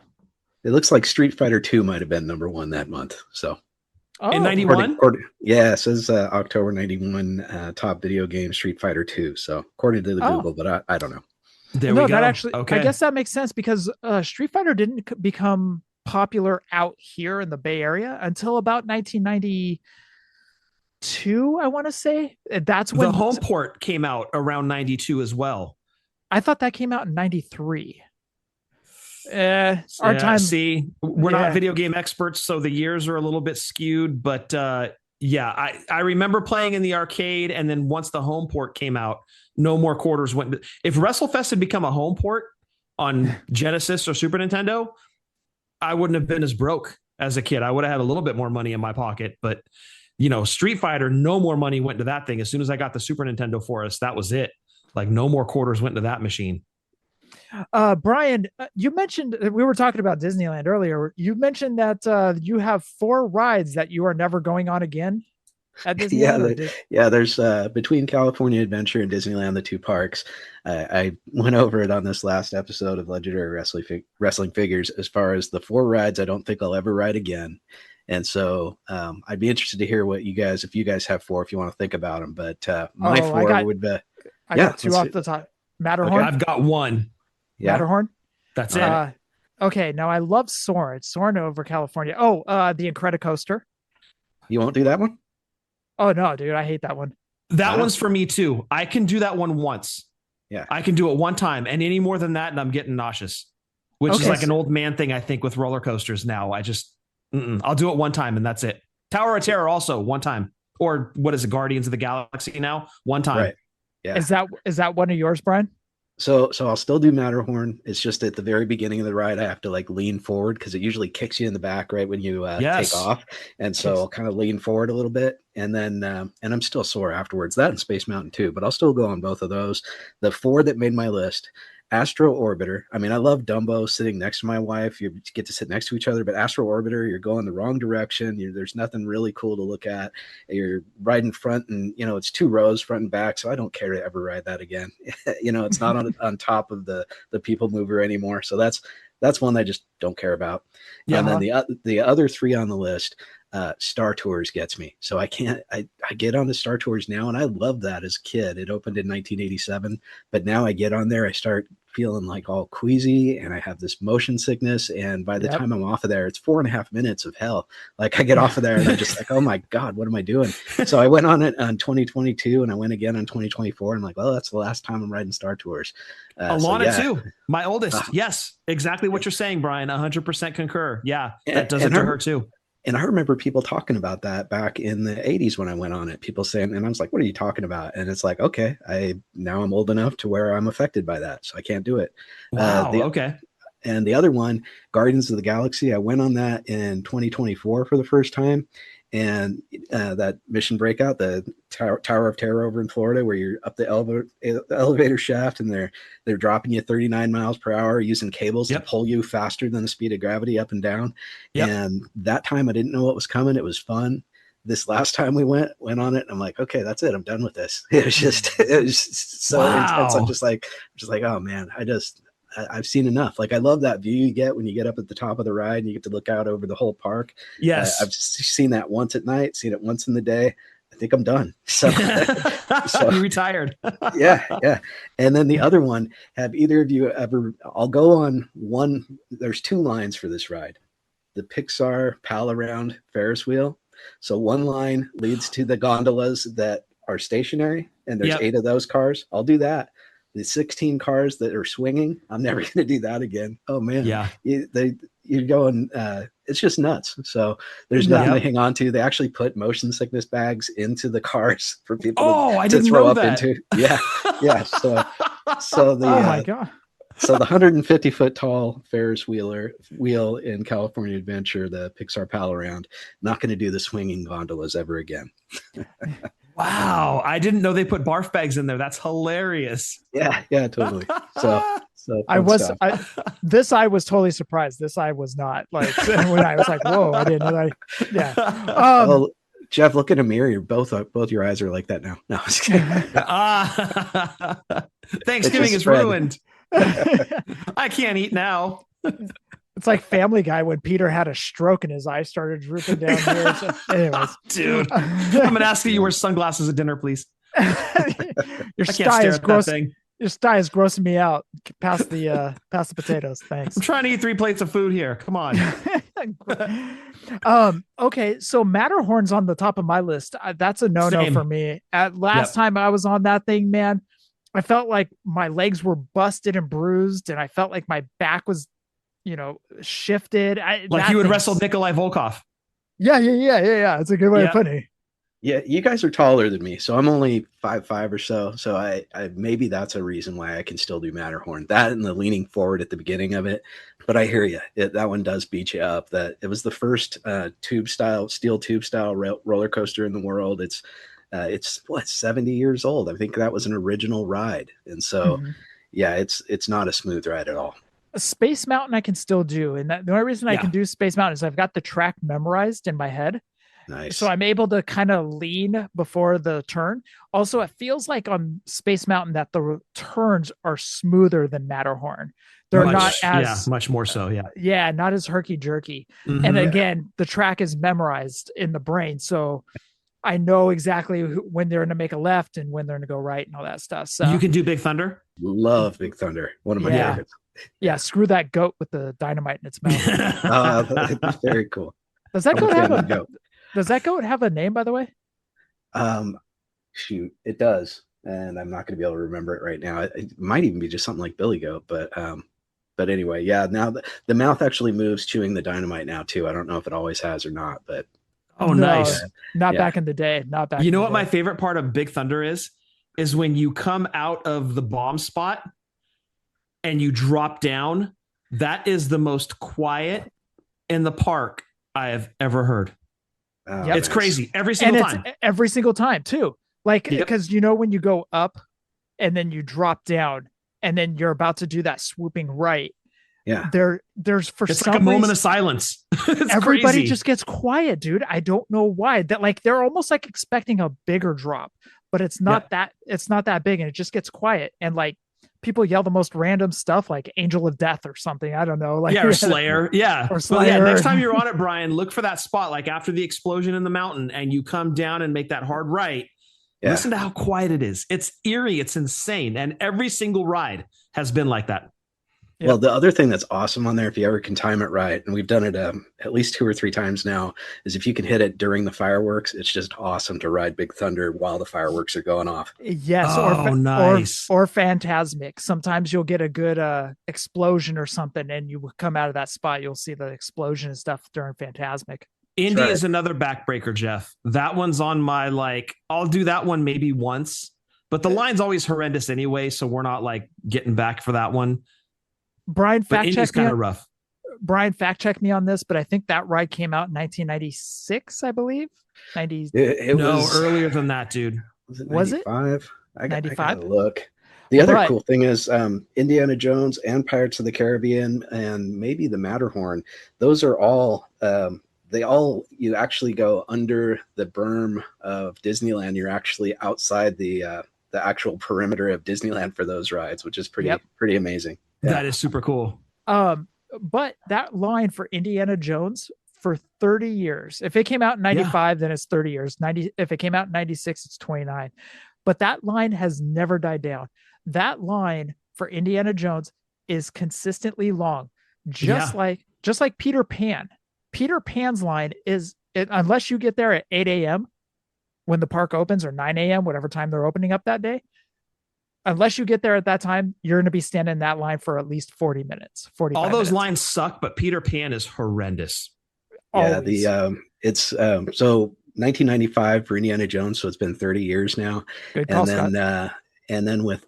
I: It looks like Street Fighter 2 might have been number 1 that month. So
H: in 91?
I: Yeah, it says October 91 top video game Street Fighter 2. So according to the Google, but I don't know.
H: There we go.
G: That actually, I guess that makes sense because Street Fighter didn't become popular out here in the Bay Area until about 1992, I want to say. That's when
H: the home port came out around 92 as well.
G: I thought that came out in 93. Our time.
H: See, we're not video game experts, so the years are a little bit skewed. But I remember playing in the arcade, and then once the home port came out, no more quarters went. If WrestleFest had become a home port on Genesis or Super Nintendo, I wouldn't have been as broke as a kid. I would have had a little bit more money in my pocket. But Street Fighter, no more money went into that thing. As soon as I got the Super Nintendo for us, that was it. Like no more quarters went into that machine.
G: Brian, you mentioned, we were talking about Disneyland earlier. You mentioned that you have 4 rides that you are never going on again at Disneyland.
I: There's between California Adventure and Disneyland, the 2 parks. I went over it on this last episode of Legendary Wrestling Figures. As far as the 4 rides, I don't think I'll ever ride again. And so I'd be interested to hear what if you guys have 4, if you want to think about them. But my 4 would be.
G: I got 2 off the top. Matterhorn.
H: Okay, I've got 1.
I: Yeah.
G: Matterhorn.
H: That's it.
G: Okay, now I love Soarin' over California. The Incredicoaster.
I: You won't do that one?
G: Oh no, dude, I hate that one.
H: That one's for me too. I can do that one once.
I: Yeah,
H: I can do it one time, and any more than that, and I'm getting nauseous. which is
G: Okay,
H: like an old man thing, I think, with roller coasters now. I'll do it one time and that's it. Tower of Terror also one time. Or what is it, Guardians of the Galaxy now? One time.
I: Right. Yeah.
G: Is that one of yours, Brian?
I: So I'll still do Matterhorn. It's just at the very beginning of the ride, I have to like lean forward because it usually kicks you in the back right when you
H: Yes.
I: take off. And so I'll kind of lean forward a little bit, and then and I'm still sore afterwards. That and Space Mountain too, but I'll still go on both of those. The 4 that made my list: Astro Orbiter. I mean, I love Dumbo sitting next to my wife. You get to sit next to each other, but Astro Orbiter, you're going the wrong direction. There's nothing really cool to look at. You're riding front, and it's 2 rows front and back. So I don't care to ever ride that again. It's not on top of the people mover anymore. So that's one I just don't care about. Yeah. And then the other 3 on the list, Star Tours gets me. So I get on the Star Tours now, and I love that as a kid. It opened in 1987, but now I get on there, I start feeling like all queasy, and I have this motion sickness. And by the time I'm off of there, it's 4.5 minutes of hell. Like I get off of there and I'm just like, oh my God, what am I doing? So I went on it on 2022, and I went again on 2024. I'm like, well, that's the last time I'm riding Star Tours.
H: Alana too, my oldest. Yes, exactly what you're saying, Brian. 100% concur. Yeah, that does it to her too.
I: And I remember people talking about that back in the 80s when I went on it, people saying, and I was like, what are you talking about? And it's like, okay, now I'm old enough to where I'm affected by that. So I can't do it.
H: Wow. Okay.
I: And the other one, Guardians of the Galaxy, I went on that in 2024 for the first time. And that Mission Breakout, the Tower of Terror over in Florida, where you're up the elevator shaft, and they're dropping you 39 miles per hour using cables to pull you faster than the speed of gravity up and down. Yep. And that time I didn't know what was coming. It was fun. This last time we went on it, and I'm like, okay, that's it. I'm done with this. It was so intense. I'm just like, oh man, I've seen enough. Like I love that view you get when you get up at the top of the ride and you get to look out over the whole park.
H: Yes.
I: I've seen that once at night, seen it once in the day. I think I'm done. So
H: you retired.
I: yeah. And then the other one, have either of you ever, I'll go on one, there's 2 lines for this ride. The Pixar Pal Around Ferris wheel. So one line leads to the gondolas that are stationary, and there's 8 of those cars. I'll do that. The 16 cars that are swinging, I'm never going to do that again. Oh man. Yeah. You're going, it's just nuts. So there's nothing to hang on to. They actually put motion sickness bags into the cars for people to throw up into. Yeah. Yeah. So the,
G: oh my God.
I: So the 150 foot tall Ferris wheel in California Adventure, the Pixar Pal Around, not going to do the swinging gondolas ever again.
H: Wow. I didn't know they put barf bags in there. That's hilarious.
I: Yeah, totally. So
G: I was totally surprised. This I was not, like when I was like, whoa, I didn't know that. Yeah.
I: Well, Jeff, look in a mirror. Both your eyes are like that now. No, I was kidding.
H: Thanksgiving is ruined. I can't eat now.
G: It's like Family Guy when Peter had a stroke and his eyes started drooping down here. So, anyways,
H: dude, I'm gonna ask you wear sunglasses at dinner, please.
G: Your sty is gross. Your sty is grossing me out. Past the potatoes. Thanks.
H: I'm trying to eat 3 plates of food here. Come on.
G: Okay, so Matterhorn's on the top of my list. That's a no-no for me. At last time I was on that thing, man, I felt like my legs were busted and bruised, and I felt like my back was, shifted.
H: Like you would wrestle Nikolai Volkov.
G: Yeah. It's a good way of putting it.
I: Yeah, you guys are taller than me, so I'm only 5'5" or so. So I maybe that's a reason why I can still do Matterhorn. That and the leaning forward at the beginning of it. But I hear you. That one does beat you up. That it was the first steel tube style roller coaster in the world. It's 70 years old. I think that was an original ride, and so it's not a smooth ride at all.
G: Space Mountain I can still do, and the only reason I can do Space Mountain is I've got the track memorized in my head.
I: Nice.
G: So I'm able to kind of lean before the turn. Also, it feels like on Space Mountain that the turns are smoother than Matterhorn. They're
H: much more so.
G: Yeah, not as herky jerky. Mm-hmm. And again, the track is memorized in the brain, so I know exactly when they're going to make a left and when they're going to go right and all that stuff. So
H: you can do Big Thunder.
I: Love Big Thunder. One of my favorites.
G: Yeah, screw that goat with the dynamite in its mouth.
I: That's very cool.
G: Does that goat have a name, by the way?
I: Shoot, it does, and I'm not going to be able to remember it right now. It might even be just something like Billy Goat, but but anyway, yeah. Now the mouth actually moves chewing the dynamite now too. I don't know if it always has or not, but
H: Oh, nice.
G: Not back in the day. Not back.
H: You know
G: in
H: what
G: the
H: my
G: day.
H: favorite part of Big Thunder is when you come out of the bomb spot and you drop down. That is the most quiet in the park I have ever heard. It's crazy every single time.
G: Every single time too. Like,
H: Yep.
G: because you know, when you go up and then you drop down and then you're about to do that swooping right.
I: Yeah.
G: There's for
H: It's
G: some
H: like a moment
G: reason,
H: of silence. It's
G: everybody
H: crazy.
G: just gets quiet, dude. I don't know why. That, like, they're almost like expecting a bigger drop, but it's not it's not that big, and it just gets quiet. And like, people yell the most random stuff, like Angel of Death or something. I don't know. Like,
H: or Slayer. Yeah.
G: Or
H: Well, yeah.
G: Slayer.
H: Next time you're on it, Brian, look for that spot, like after the explosion in the mountain and you come down and make that hard right.
I: Yeah.
H: Listen to how quiet it is. It's eerie. It's insane. And every single ride has been like that.
G: Yeah.
I: Well, the other thing that's awesome on there, if you ever can time it right, and we've done it at least 2 or 3 times now, is if you can hit it during the fireworks. It's just awesome to ride Big Thunder while the fireworks are going off.
G: Yes.
H: Oh, nice.
G: Or Phantasmic. Sometimes you'll get a good explosion or something, and you come out of that spot, you'll see the explosion and stuff during Phantasmic.
H: Indy
I: right.
H: is another backbreaker, Jeff. That one's on my, like, I'll do that one maybe once, but the line's always horrendous anyway. So we're not like getting back for that one.
G: Brian,
H: But
G: fact
H: Indy's
G: check me.
H: kind of rough.
G: Brian, fact check me on this, but I think that ride came out in 1996, I believe. 90.
I: It
H: No,
I: was
H: earlier than that, dude.
G: Was it?
I: 95? I
G: 95?
I: gotta look. The other
G: Right.
I: cool thing is Indiana Jones and Pirates of the Caribbean and maybe the Matterhorn. Those are all you actually go under the berm of Disneyland. You're actually outside the actual perimeter of Disneyland for those rides, which is pretty amazing. Yeah.
H: That is super cool.
G: But that line for Indiana Jones for 30 years. If it came out in 95, then it's 30 years. If it came out in 96, it's 29. But that line has never died down. That line for Indiana Jones is consistently long, just like Peter Pan. Peter Pan's line is, unless you get there at 8 a.m. when the park opens, or 9 a.m., whatever time they're opening up that day. Unless you get there at that time, you're going to be standing in that line for at least 40 minutes. 45
H: All those
G: minutes.
H: lines suck, but Peter Pan is horrendous.
I: Yeah,
G: Always.
I: it's so 1995 for Indiana Jones, so it's been 30 years now.
G: Good call,
I: And then with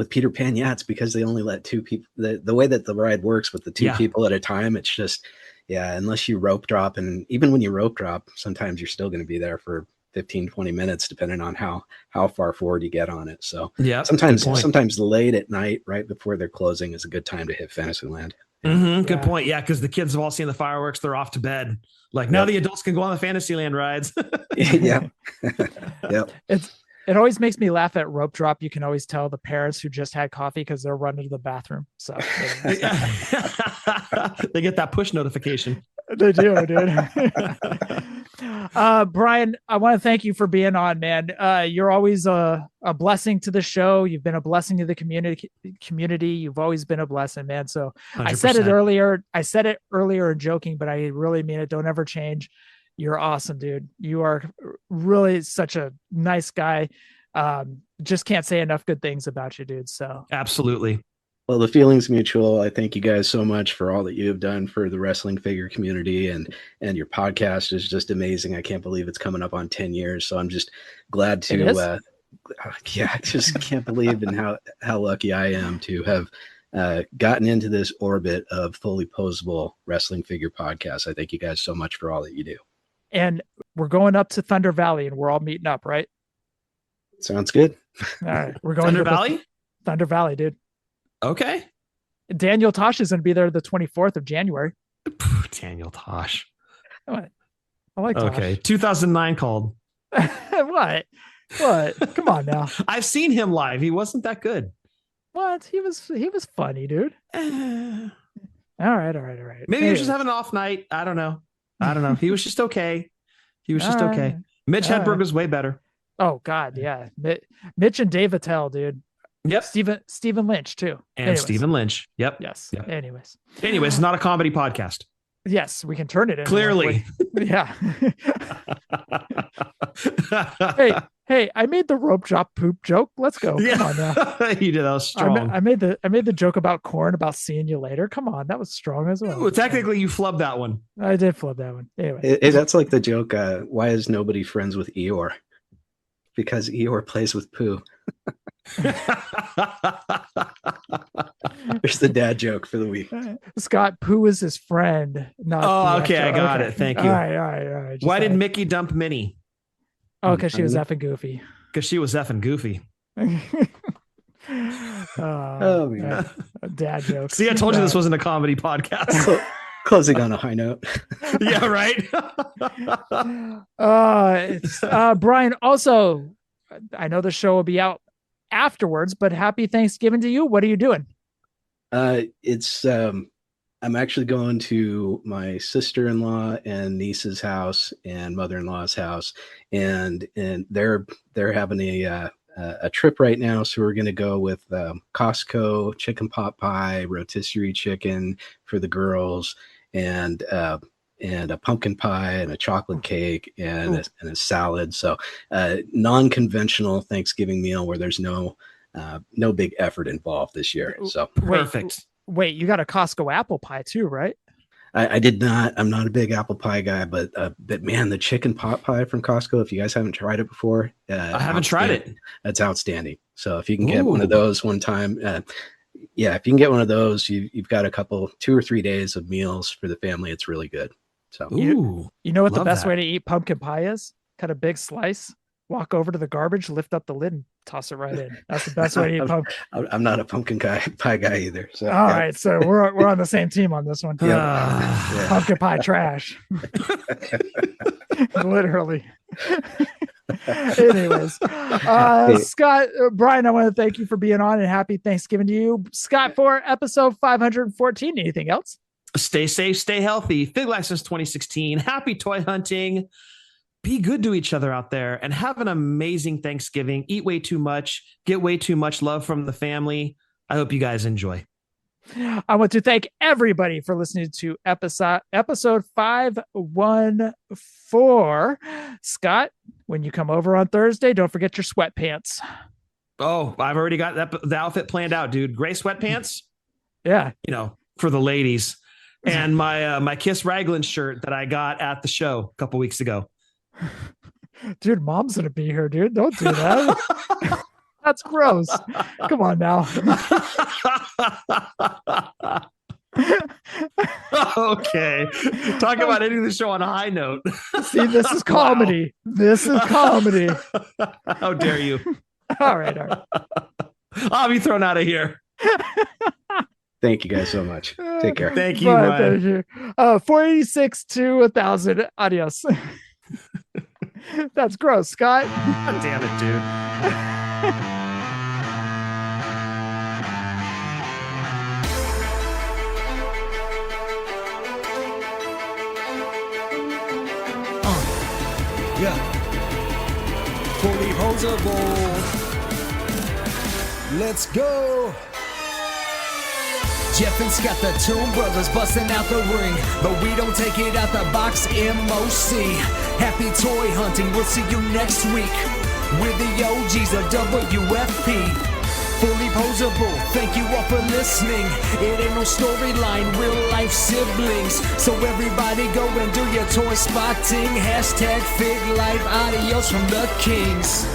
I: Peter Pan, it's because they only let 2 people. The way that the ride works with the 2 people at a time, it's just unless you rope drop, and even when you rope drop, sometimes you're still going to be there for 15-20 minutes depending on how far forward you get on it. So sometimes late at night, right before they're closing, is a good time to hit Fantasyland.
H: Good point. Yeah, because the kids have all seen the fireworks. They're off to bed. Like, now the adults can go on the Fantasyland rides.
I: Yeah. Yep.
G: It always makes me laugh at rope drop. You can always tell the parents who just had coffee because they're running to the bathroom. So
H: they get that push notification.
G: They do, dude. Brian, I want to thank you for being on, man. You're always a blessing to the show. You've been a blessing to the community. You've always been a blessing, man. So 100%. I said it earlier joking, but I really mean it. Don't ever change. You're awesome, dude. You are really such a nice guy. Just can't say enough good things about you, dude. So
H: absolutely.
I: Well, the feeling's mutual. I thank you guys so much for all that you have done for the wrestling figure community, and your podcast is just amazing. I can't believe it's coming up on 10 years. So I'm just glad to, I just can't believe in how lucky I am to have gotten into this orbit of Fullyposeable wrestling figure podcast. I thank you guys so much for all that you do.
G: And we're going up to Thunder Valley, and we're all meeting up, right?
I: Sounds good.
G: All right. We're going
H: Thunder Valley?
G: Thunder Valley, dude.
H: Okay.
G: Daniel Tosh is going to be there the 24th of January.
H: Daniel Tosh.
G: What? I like Tosh.
H: Okay. 2009 called.
G: What? Come on now.
H: I've seen him live. He wasn't that good.
G: What? He was funny, dude. All right.
H: Maybe he was just having an off night. I don't know. He was just okay. Okay. Mitch Hedberg was way better.
G: Oh God, yeah. Mitch and Dave Attell, dude.
H: Yep.
G: Stephen Lynch too.
H: And Stephen Lynch. Yep.
G: Yes.
H: Yep.
G: Anyways,
H: not a comedy podcast.
G: Yes, we can turn it into
H: clearly.
G: Yeah. Hey, I made the rope drop poop joke. Let's go. Come on now.
H: You did. That was strong.
G: I made the joke about corn about seeing you later. Come on, that was strong as well.
H: Well, technically, you flubbed that one.
G: I did flub that one. Anyway,
I: That's like the joke. Why is nobody friends with Eeyore? Because Eeyore plays with Pooh. There's the dad joke for the week.
G: Scott, Pooh is his friend. Not
H: Oh, okay, I got it. Thank you.
G: All right.
H: Why did Mickey dump Minnie?
G: Oh, because she was effing goofy.
H: Because she was effing goofy.
I: Oh man,
G: dad jokes.
H: See, I told you this wasn't a comedy podcast.
I: Closing on a high note.
H: Yeah, right.
G: Brian, also, I know the show will be out afterwards, but happy Thanksgiving to you. What are you doing?
I: I'm actually going to my sister-in-law and niece's house and mother-in-law's house, and they're having a trip right now. So we're going to go with Costco chicken pot pie, rotisserie chicken for the girls, and a pumpkin pie and a chocolate cake and a salad. So non-conventional Thanksgiving meal where there's no big effort involved this year. So
H: perfect.
G: Wait, you got a Costco apple pie too, right?
I: I did not. I'm not a big apple pie guy, but man, the chicken pot pie from Costco, if you guys haven't tried it before,
H: I haven't tried it.
I: That's outstanding. So if you can get one of those one time, if you can get one of those, you've got 2 or 3 days of meals for the family. It's really good. So
G: you know what the best way to eat pumpkin pie is? Cut a big slice, walk over to the garbage, lift up the lid, and toss it right in. That's the best way to eat pumpkin.
I: I'm not a pumpkin pie guy either. So
G: all right, so we're on the same team on this one.
I: Yeah.
G: Pumpkin pie trash. Literally. Anyways, Scott, Brian, I want to thank you for being on and happy Thanksgiving to you. Scott, for episode 514, anything else?
H: Stay safe, stay healthy. Fig Life since 2016. Happy toy hunting. Be good to each other out there and have an amazing Thanksgiving. Eat way too much. Get way too much love from the family. I hope you guys enjoy.
G: I want to thank everybody for listening to episode 514. Scott, when you come over on Thursday, don't forget your sweatpants.
H: Oh, I've already got the outfit planned out, dude. Gray sweatpants.
G: Yeah.
H: For the ladies. And my Kiss Raglan shirt that I got at the show a couple weeks ago.
G: Dude, mom's gonna be here, dude. Don't do that. That's gross. Come on now.
H: Okay. Talk about ending the show on a high note.
G: See, this is comedy. Wow. This is comedy.
H: How dare you?
G: All right.
H: I'll be thrown out of here.
I: Thank you guys so much. Take care.
H: Thank you, Ryan.
G: 486 to 1,000. Adios. That's gross, Scott.
H: God damn it, dude.
J: Yeah. Fullyposeable. Let's go. Jeff and Scott, the Toon Brothers, busting out the ring. But we don't take it out the box, MOC. Happy toy hunting, we'll see you next week. We're the OGs of WFP. Fullyposeable, thank you all for listening. It ain't no storyline, real life siblings. So everybody go and do your toy spotting. Hashtag Fig Life, adios from the Kings.